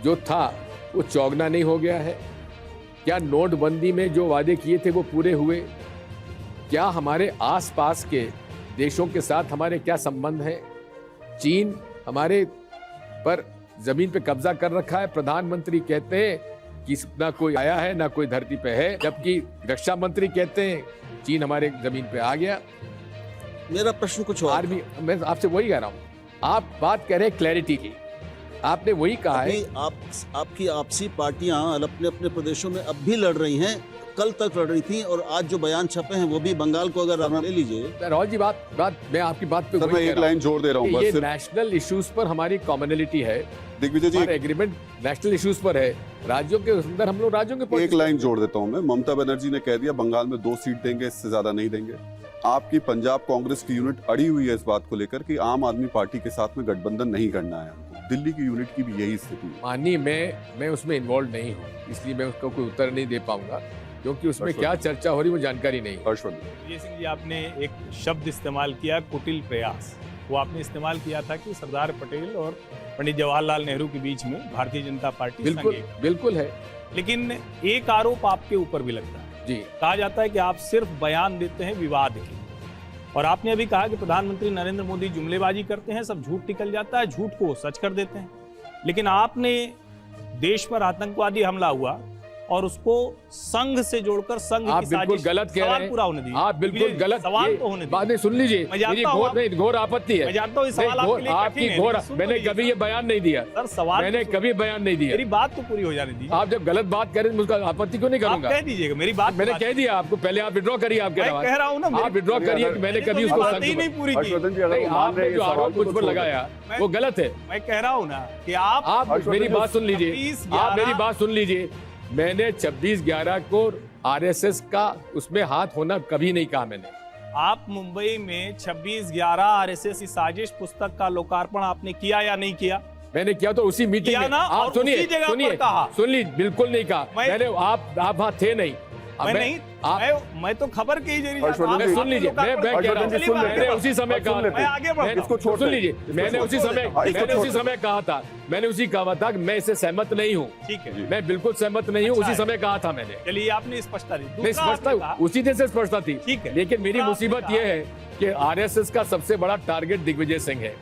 जो था वो चौगना नहीं हो गया है? क्या नोटबंदी में जो वादे किए थे वो पूरे हुए? क्या हमारे आसपास के देशों के साथ हमारे क्या संबंध हैं? चीन हमारे पर जमीन पे कब्जा कर रखा है। प्रधानमंत्री कहते हैं कि ना कोई आया है ना कोई धरती पे है, जबकि रक्षा मंत्री कहते हैं चीन हमारे जमीन पे आ गया। मेरा प्रश्न कुछ और, भी मैं आपसे वही कह रहा हूँ। आप बात कह रहे हैं क्लैरिटी की, आपने वही कहा है। आपकी आपसी पार्टियां अपने अपने प्रदेशों में अब भी लड़ रही हैं, कल तक लड़ रही थी, और आज जो बयान छपे हैं वो भी बंगाल को अगर आप ले लीजिए। राहुल जी, बात मैं आपकी बात पे मैं एक लाइन जोड़ दे रहा हूँ, ये नेशनल इश्यूज पर हमारी कॉमनलिटी है। दिग्विजय जी, एग्रीमेंट नेशनल इश्यूज पर है, राज्यों के अंदर हम लोग राज्यों के। एक लाइन जोड़ देता हूँ मैं। ममता बनर्जी ने कह दिया बंगाल में 2 सीट देंगे, इससे ज्यादा नहीं देंगे। आपकी पंजाब कांग्रेस की यूनिट अड़ी हुई है इस बात को लेकर कि आम आदमी पार्टी के साथ में गठबंधन नहीं करना है हमको। दिल्ली की यूनिट की भी यही स्थिति है। माननीय, मैं उसमें इन्वॉल्व नहीं हूँ, इसलिए मैं उसको कोई उत्तर नहीं दे पाऊंगा, क्योंकि उसमें क्या चर्चा हो रही वो जानकारी नहीं। विजय सिंह जी, आपने एक शब्द इस्तेमाल किया, कुटिल प्रयास। वो आपने इस्तेमाल किया था कि सरदार पटेल और पंडित जवाहरलाल नेहरू के बीच में भारतीय जनता पार्टी बिल्कुल है। लेकिन एक आरोप आपके ऊपर भी लगता है जी। कहा जाता है कि आप सिर्फ बयान देते हैं विवाद के, और आपने अभी कहा कि प्रधानमंत्री नरेंद्र मोदी जुमलेबाजी करते हैं, सब झूठ निकल जाता है, झूठ को सच कर देते हैं। लेकिन आपने देश पर आतंकवादी हमला हुआ और उसको संघ से जोड़कर संघ आप की बिल्कुल साजिश, गलत कह रहे हैं। पूरा होने दीजिए। आप बिल्कुल गलत, सवाल तो होने बात नहीं, सुन लीजिए, मेरी घोर आपत्ति है। मैं जानता हूँ सवाल आपकी घोर, मैंने कभी ये बयान नहीं दिया सर, सवाल मैंने कभी बयान नहीं दिया। मेरी बात तो पूरी हो जाने दीजिए। आप जब गलत बात करें तो उसका आपत्ति क्यों नहीं करूंगा? कह दीजिएगा, मेरी बात मैंने कह दिया आपको, पहले आप विड्रॉ करिए। आप कह रहा हूँ ना, आप विड्रॉ करिए कि मैंने कभी उसको नहीं पूरी की। आपने जो आरोप मुझ पर लगाया वो गलत है। मैं कह रहा हूँ ना कि आप मेरी बात सुन लीजिए, आप मेरी बात सुन लीजिए। मैंने 26/11 को आरएसएस का उसमें हाथ होना कभी नहीं कहा मैंने। आप मुंबई में 26/11 आरएसएस की साजिश पुस्तक का लोकार्पण आपने किया या नहीं किया? मैंने किया तो उसी मीटिंग में। आप सुनिए, सुन लीजिए, बिल्कुल नहीं कहा मैंने। आप वहां थे नहीं। मैं नहीं, मैं तो खबर के ही जरिए सुन लीजिए, मैं कह रहा हूं, मैंने उसी समय कहा, मैं आगे बढ़ इसको छोड़ सुन लीजिए, मैंने उसी समय कहा था, मैंने उसी कहा था कि मैं इससे सहमत नहीं हूँ। ठीक है, मैं बिल्कुल सहमत नहीं हूँ, उसी समय कहा था मैंने। चलिए, आपने स्पष्टता दी, नहीं स्पष्टता उसी दिन से स्पष्टता थी। ठीक है, लेकिन मेरी मुसीबत यह है कि आरएसएस का सबसे बड़ा टारगेट दिग्विजय सिंह है,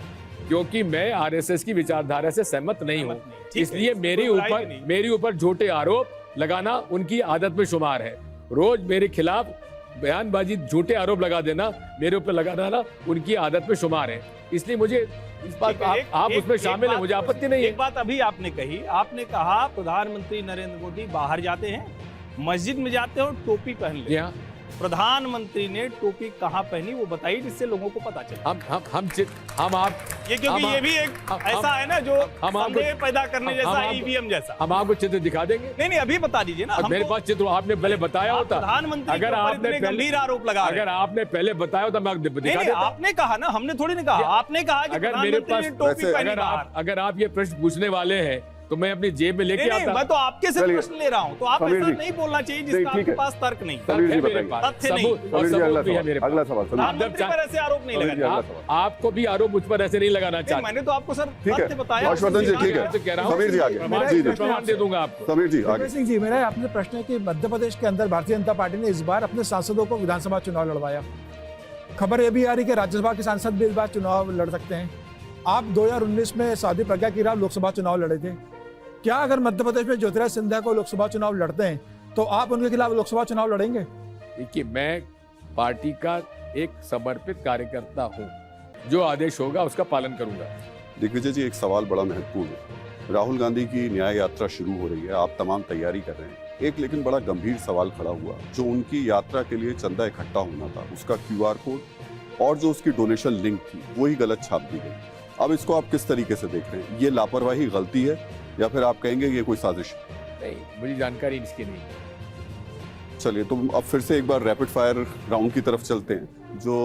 क्योंकि मैं आरएसएस की विचारधारा से सहमत नहीं हूँ, इसलिए मेरी ऊपर झूठे आरोप लगाना उनकी आदत में शुमार है। रोज मेरे खिलाफ बयानबाजी, झूठे आरोप लगा देना, मेरे ऊपर लगाना उनकी आदत में शुमार है, इसलिए मुझे इस बात आप उसमें शामिल हैं, मुझे आपत्ति नहीं है। एक बात अभी आपने कही, आपने कहा प्रधानमंत्री नरेंद्र मोदी बाहर जाते हैं, मस्जिद में जाते हैं और टोपी पहन लेते हैं। प्रधानमंत्री ने टोपी कहाँ पहनी वो बताइए, जिससे लोगों को पता चले। हम आप ये, क्योंकि ये भी एक ऐसा है ना जो संदेह पैदा करने जैसा, ईवीएम जैसा। हम आपको चित्र दिखा देंगे। नहीं, अभी बता दीजिए ना। मेरे पास चित्र आपने पहले बताया होता। प्रधानमंत्री अगर आपने गंभीर आरोप लगा, अगर आपने पहले बताया होता मैं दिखा देता। आपने कहा ना, हमने थोड़ी नहीं कहा, आपने कहा कि अगर मेरे पास टोपी पहनी बाहर। अगर आप ये प्रश्न पूछने वाले हैं तो मैं अपनी जेब में लेके आता। मैं तो आपके से प्रश्न ले रहा हूँ, तो आप ऐसा नहीं बोलना चाहिए जिसका आपके पास तर्क नहीं, तथ्य नहीं। अगला सवाल प्रधानमंत्री पर ऐसे आरोप नहीं लगाना। आपको भी आरोप मुझ पर ऐसे नहीं लगाना चाहिए। मैंने तो आपको सर तथ्य बताया। हर्षवर्धन जी, ठीक है, कह रहा हूँ, समीर जी आगे प्रमाण दे दूंगा आपको। समीर जी आगे। सिंह जी, मेरा आपसे प्रश्न है कि मध्य प्रदेश के अंदर भारतीय जनता पार्टी ने इस बार अपने सांसदों को विधानसभा चुनाव लड़वाया। खबर यह भी आ रही कि राज्यसभा के सांसद भी इस बार चुनाव लड़ सकते हैं। आप 2019 में साध्वी प्रज्ञा की राव लोकसभा चुनाव लड़े थे। क्या अगर मध्य प्रदेश में ज्योतिरादित्य सिंधिया को लोकसभा चुनाव लड़ते हैं तो आप उनके खिलाफ लोकसभा चुनाव लड़ेंगे? देखिए, मैं पार्टी का एक समर्पित कार्यकर्ता हूं, जो आदेश होगा उसका पालन करूंगा। दिग्विजय जी, एक सवाल बड़ा महत्वपूर्ण है। राहुल गांधी की न्याय यात्रा शुरू हो रही है, आप तमाम तैयारी कर रहे हैं, एक लेकिन बड़ा गंभीर सवाल खड़ा हुआ। जो उनकी यात्रा के लिए चंदा इकट्ठा होना था, उसका QR कोड और जो उसकी डोनेशन लिंक थी, वही गलत छाप दी गई। अब इसको आप किस तरीके से देख रहे हैं? ये लापरवाही, गलती है, या फिर आप कहेंगे ये कोई साजिश? नहीं, मुझे जानकारी इसकी नहीं। चलिए, तो अब फिर से एक बार रैपिड फायर राउंड की तरफ चलते हैं। जो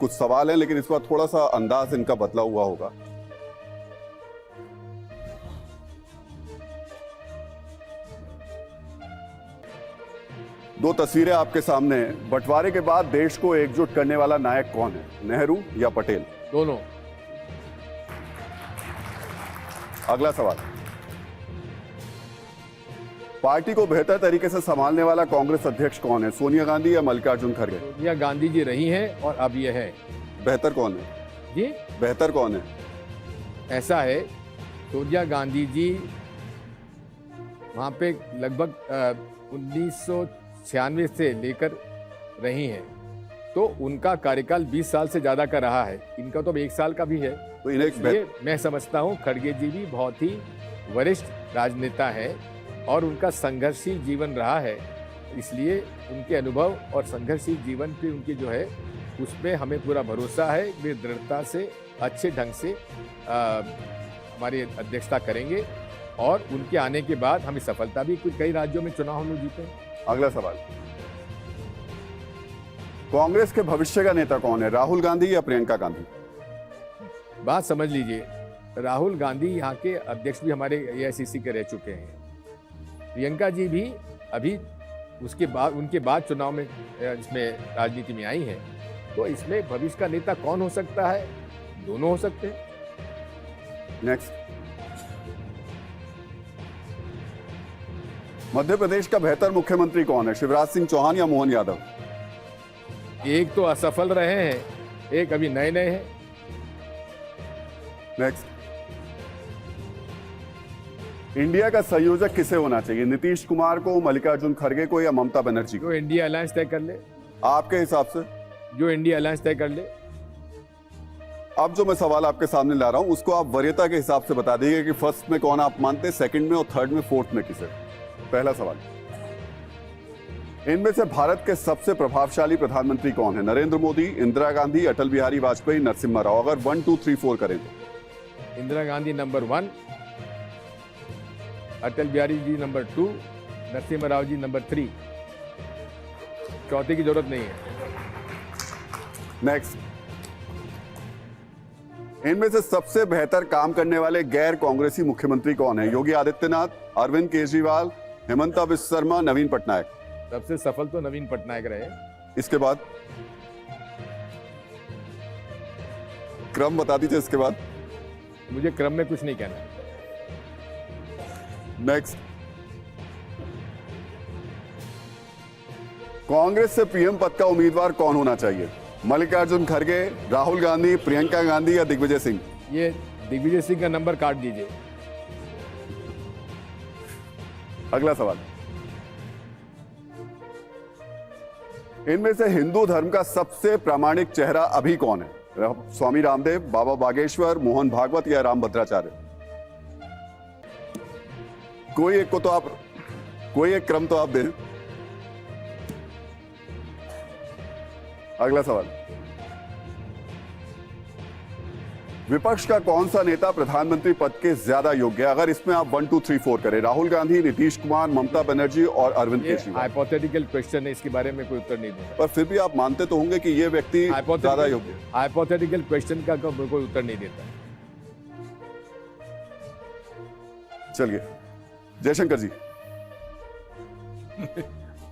कुछ सवाल हैं, लेकिन इस बार थोड़ा सा अंदाज इनका बदला हुआ होगा। दो तस्वीरें आपके सामने हैं। बंटवारे के बाद देश को एकजुट करने वाला नायक कौन है, नेहरू या पटेल? दोनों। अगला सवाल, पार्टी को बेहतर तरीके से संभालने वाला कांग्रेस अध्यक्ष कौन है, सोनिया गांधी या मल्लिकार्जुन खड़गे? सोनिया गांधी जी रही हैं और अब ये है। बेहतर कौन है जी? बेहतर कौन है? ऐसा है, सोनिया गांधी जी वहाँ पे लगभग 1996 से लेकर रही हैं, तो उनका कार्यकाल 20 साल से ज्यादा का रहा है। इनका तो 1 साल का भी है। तो इन्हें मैं समझता हूँ खड़गे जी भी बहुत ही वरिष्ठ राजनेता है और उनका संघर्षशील जीवन रहा है, इसलिए उनके अनुभव और संघर्षशील जीवन पे उनके जो है उसमें हमें पूरा भरोसा है। वे दृढ़ता से, अच्छे ढंग से हमारी अध्यक्षता करेंगे और उनके आने के बाद हमें सफलता भी, कुछ कई राज्यों में चुनाव हम लोग जीते हैं। अगला सवाल, कांग्रेस के भविष्य का नेता कौन है, राहुल गांधी या प्रियंका गांधी? बात समझ लीजिए, राहुल गांधी यहाँ के अध्यक्ष भी हमारे AICC के रह चुके हैं। प्रियंका जी भी अभी उसके बाद, उनके बाद चुनाव में इसमें राजनीति में आई हैं, तो इसमें भविष्य का नेता कौन हो सकता है? दोनों हो सकते हैं। नेक्स्ट, मध्य प्रदेश का बेहतर मुख्यमंत्री कौन है, शिवराज सिंह चौहान या मोहन यादव? एक तो असफल रहे हैं, एक अभी नए नए हैं। नेक्स्ट, इंडिया का संयोजक किसे होना चाहिए, नीतीश कुमार को, मल्लिकार्जुन खड़गे को या ममता बनर्जी को? जो इंडिया अलायंस तय कर ले। आपके हिसाब से? जो इंडिया अलायंस तय कर ले। अब जो मैं सवाल आपके सामने ला रहा हूं, उसको आप वरीयता के हिसाब से बता दीजिए कि फर्स्ट में कौन आप मानते हैं, सेकंड में और थर्ड में, फोर्थ में किसे? पहला सवाल, इनमें से भारत के सबसे प्रभावशाली प्रधानमंत्री कौन है, नरेंद्र मोदी, इंदिरा गांधी, अटल बिहारी वाजपेयी, नरसिम्हा राव? अगर 1, 2, 3, 4 करें तो? Indira Gandhi number 1, Atal Bihari ji number 2, Narasimha Rao ji number 3। चौथे की जरूरत नहीं है। नेक्स्ट, इनमें से सबसे बेहतर काम करने वाले गैर कांग्रेसी मुख्यमंत्री कौन है, योगी आदित्यनाथ, अरविंद केजरीवाल, हेमंता बिस्वा शर्मा, नवीन पटनायक? सबसे सफल तो नवीन पटनायक रहे। इसके बाद क्रम बता दीजिए। इसके बाद मुझे क्रम में कुछ नहीं कहना। नेक्स्ट, कांग्रेस से पीएम पद का उम्मीदवार कौन होना चाहिए? मल्लिकार्जुन खड़गे, राहुल गांधी, प्रियंका गांधी या दिग्विजय सिंह? ये दिग्विजय सिंह का नंबर काट दीजिए। अगला सवाल, इनमें से हिंदू धर्म का सबसे प्रामाणिक चेहरा अभी कौन है? स्वामी रामदेव, बाबा बागेश्वर, मोहन भागवत या रामभद्राचार्य? कोई एक क्रम तो आप दें। अगला सवाल, विपक्ष का कौन सा नेता प्रधानमंत्री पद के ज्यादा योग्य है? अगर इसमें आप 1 2 3 4 करें, राहुल गांधी, नीतीश कुमार, ममता बनर्जी और अरविंद केजरीवाल। हाइपोथेटिकल क्वेश्चन है, इसके बारे में कोई उत्तर नहीं दूंगा। पर फिर भी आप मानते तो होंगे कि ये व्यक्ति ज्यादा योग्य है। हाइपोथेटिकल क्वेश्चन का कोई उत्तर नहीं देता। चलिए जयशंकर जी।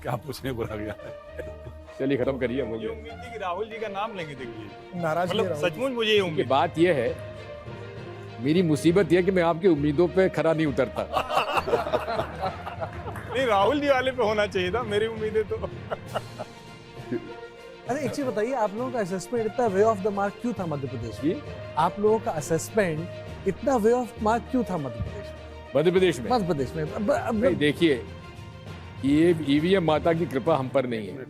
क्या पूछने को लग गया? चलिए खत्म करिए। मुझे उम्मीद थी कि राहुल जी का नाम लेंगे। देखिए नाराज मतलब सचमुच मुझे ये उम्मीद। बात यह है, मेरी मुसीबत यह कि मैं आपकी उम्मीदों पे खरा नहीं उतरता। नहीं, राहुल जी वाले पे होना चाहिए था, मेरी उम्मीदें तो। अरे एक चीज बताइए, आप लोगों का असेसमेंट इतना वे ऑफ द मार्क क्यों था मध्य प्रदेश में? आप लोगों का असेसमेंट इतना वे ऑफ मार्क क्यों था मध्य प्रदेश में? मध्य प्रदेश में देखिए, ये ईवीएम माता की कृपा हम पर नहीं है।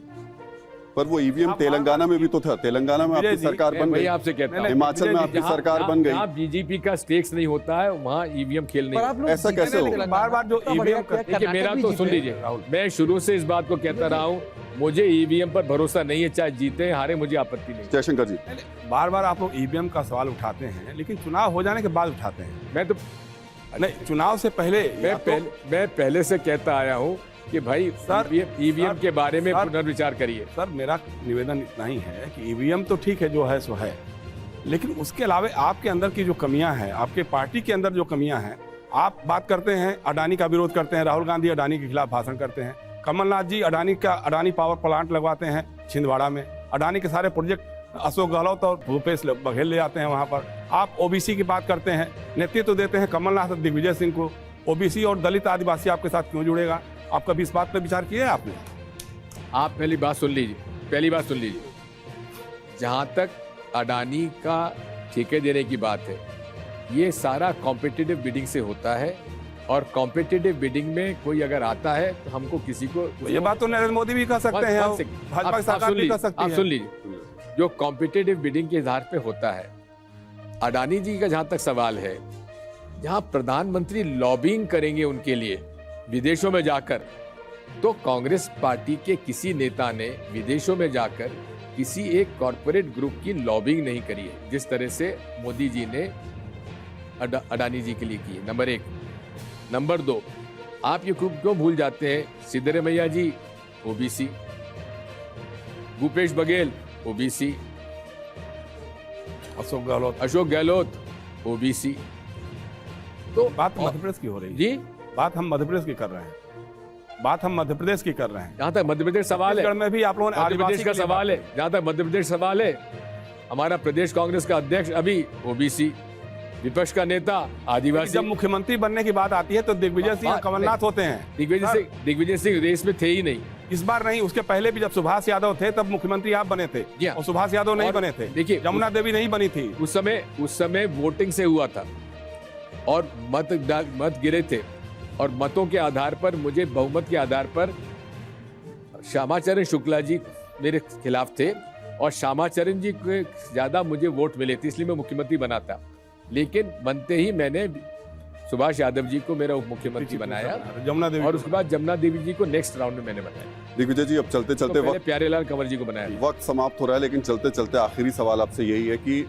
पर वो ईवीएम तेलंगाना में भी तो था। तेलंगाना में आपकी सरकार बन गई। आपसे कहता हूं, हिमाचल में आपकी सरकार बन गई। बीजेपी का स्टेक्स नहीं होता है, वहाँ ईवीएम खेल नहीं। ऐसा कैसे हो? बार-बार जो ईवीएम देखिए, मेरा तो सुन लीजिए, मैं शुरू से इस बात को कहता रहा हूँ, मुझे ईवीएम पर भरोसा नहीं है, चाहे जीते हारे मुझे आपत्ति नहीं। जयशंकर जी, बार-बार आप लोग ईवीएम का सवाल उठाते हैं, लेकिन चुनाव हो जाने के बाद उठाते हैं। मैं तो नहीं, चुनाव से पहले मैं पहले से कहता आया हूँ कि भाई सर ईवीएम के बारे में पुनर्विचार करिए। सर, मेरा निवेदन इतना ही है कि ईवीएम तो ठीक है, जो है सो है, लेकिन उसके अलावा आपके अंदर की जो कमियां हैं, आपके पार्टी के अंदर जो कमियां हैं, आप बात करते हैं अडानी का विरोध करते हैं, राहुल गांधी अडानी के खिलाफ भाषण करते हैं, कमलनाथ जी अडानी पावर प्लांट लगवाते हैं छिंदवाड़ा में, अडानी के सारे प्रोजेक्ट अशोक गहलोत और भूपेश बघेल ले आते हैं वहां पर। आप ओबीसी की बात करते हैं, नेतृत्व देते हैं कमलनाथ और दिग्विजय सिंह को। ओबीसी और दलित आदिवासी आपके साथ क्यों जुड़ेगा? आप कभी इस बात पर विचार किया है आपने? आप पहली बात सुन लीजिए, जहां तक अडानी का ठेके देने की बात है, ये सारा कॉम्पिटिटिव बिडिंग से होता है, और कॉम्पिटिटिव बिडिंग में कोई अगर आता है तो हमको किसी को, ये बात तो नरेंद्र मोदी भी कर सकते हैं, भाजपा सरकार भी कर सकती है। आप सुन लीजिए, जो कॉम्पिटिटिव बिडिंग के आधार पे होता है, अडानी जी का जहां तक सवाल है, जहां प्रधानमंत्री लॉबिंग करेंगे उनके लिए विदेशों में जाकर, तो कांग्रेस पार्टी के किसी नेता ने विदेशों में जाकर किसी एक कॉरपोरेट ग्रुप की लॉबिंग नहीं करी है, जिस तरह से मोदी जी ने अडानी जी के लिए की है। नंबर 1। नंबर 2, आप ये क्यों भूल जाते हैं, Siddaramaiah ji OBC, Bhupesh Baghel OBC, Ashok Gehlot OBC. तो बात मध्य प्रदेश की हो रही है जी, बात हम मध्य प्रदेश की कर रहे हैं, जहां तक मध्य प्रदेश सवाल है, में भी आप लोगों ने मध्य प्रदेश का सवाल है, जहां तक मध्य प्रदेश सवाल है, हमारा प्रदेश कांग्रेस का अध्यक्ष अभी ओबीसी, विपक्ष का नेता आदिवासी। जब मुख्यमंत्री बनने की बात आती है तो दिग्विजय सिंह कमलनाथ होते हैं। दिग्विजय सिंह रेस में थे ही नहीं, इस बार नहीं, उसके पहले भी जब सुभाष यादव थे तब मुख्यमंत्री आप बने थे, और सुभाष यादव नहीं बने थे। देखिए, यमुना देवी नहीं बनी थी उस समय वोटिंग से हुआ था और मत गिरे थे, और मतों के आधार पर, मुझे बहुमत के आधार पर श्यामाचरण शुक्ला जी मेरे खिलाफ थे, और श्यामाचरण जी को ज्यादा मुझे वोट मिले थे, इसलिए मैं मुख्यमंत्री बना था। लेकिन बनते ही मैंने सुभाष यादव जी को मेरा उप मुख्यमंत्री बनाया, और उसके बाद जमुना देवी जी को नेक्स्ट राउंड में मैंने बनाया। दिग्विजय जी, अब चलते चलते वक्त प्यारेलाल कंवर जी को बनाया। वक्त समाप्त हो रहा है, लेकिन चलते चलते आखिरी सवाल आपसे यही है कि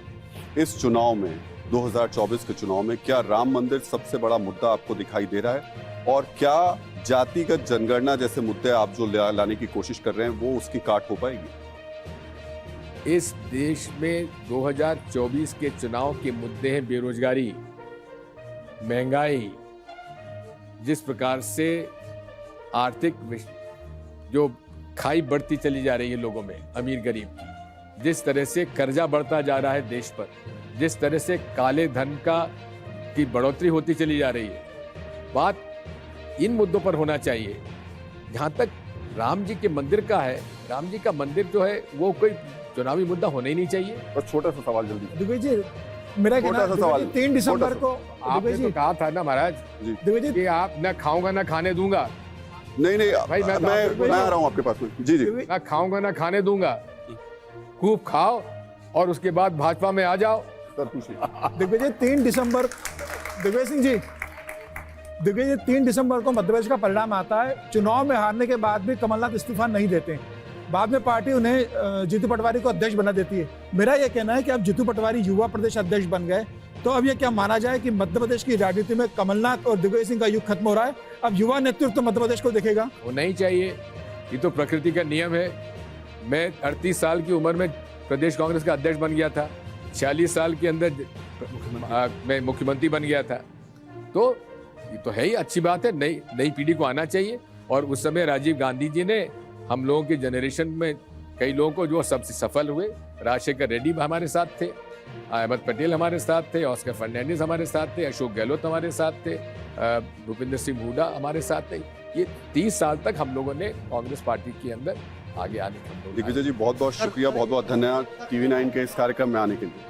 इस चुनाव में, 2024 के चुनाव में, क्या राम मंदिर सबसे बड़ा मुद्दा आपको दिखाई दे रहा है, और क्या जातिगत जनगणना जैसे मुद्दे आप जो लाने की कोशिश कर रहे हैं वो उसकी काट हो पाएगी? इस देश में 2024 के चुनाव के मुद्दे हैं बेरोजगारी, महंगाई, जिस प्रकार से आर्थिक जो खाई बढ़ती चली जा रही है लोगों में, अमीर गरीब की, जिस तरह से कर्जा बढ़ता जा रहा है देश पर, जिस तरह से काले धन की बढ़ोतरी होती चली जा रही है, बात इन मुद्दों पर होना चाहिए। जहां तक राम जी के मंदिर का है, राम जी का मंदिर जो है वो कोई चुनावी मुद्दा होना ही नहीं चाहिए। बस छोटा सा सवाल जल्दी। दिग्विजय जी, मेरा छोटा कहना सा सवाल, 3 दिसंबर छोटा को आपने तो कहा था ना महाराज दिग्विजय कि आप न खाऊंगा ना खाने दूंगा। नहीं भाई मैं आ रहा हूं आपके पास में। जी जी। ना खाऊंगा ना खाने दूंगा, खूब खाओ और उसके बाद भाजपा में आ जाओ। सर पूछिए। दिग्विजय 3 दिसंबर, दिग्विजय सिंह जी, दिग्विजय 3 दिसंबर को मध्य प्रदेश का परिणाम आता है। चुनाव में हारने के बाद भी कमलनाथ इस्तीफा नहीं देते हैं। बाद में पार्टी उन्हें जीतू पटवारी को अध्यक्ष बना देती है। मेरा यह कहना है कि अब जीतू पटवारी युवा प्रदेश अध्यक्ष बन गए, तो अब यह क्या माना जाए कि मध्य प्रदेश की राजनीति में कमलनाथ और दिग्विजय सिंह का युग खत्म हो रहा है? अब युवा नेतृत्व मध्य प्रदेश को देखेगा? वो नहीं चाहिए, ये तो प्रकृति का नियम है। मैं 38 साल की उम्र में प्रदेश कांग्रेस का अध्यक्ष बन गया था, 46 साल के अंदर मैं मुख्यमंत्री बन गया था। तो ये तो है ही, अच्छी बात है, नई पीढ़ी को आना चाहिए। और उस समय राजीव गांधी जी ने हम लोगों के जनरेशन में कई लोगों को जो सबसे सफल हुए, राजशेखर रेड्डी हमारे साथ थे, अहमद पटेल हमारे साथ थे, ऑस्कर फर्नांडिस हमारे साथ थे, अशोक गहलोत हमारे साथ थे, भूपेंद्र सिंह हुड्डा हमारे साथ थे। ये 30 साल तक हम लोगों ने कांग्रेस पार्टी के अंदर आगे आने का। दिग्विजय जी बहुत बहुत शुक्रिया, बहुत बहुत धन्यवाद TV9 के इस कार्यक्रम में आने के लिए।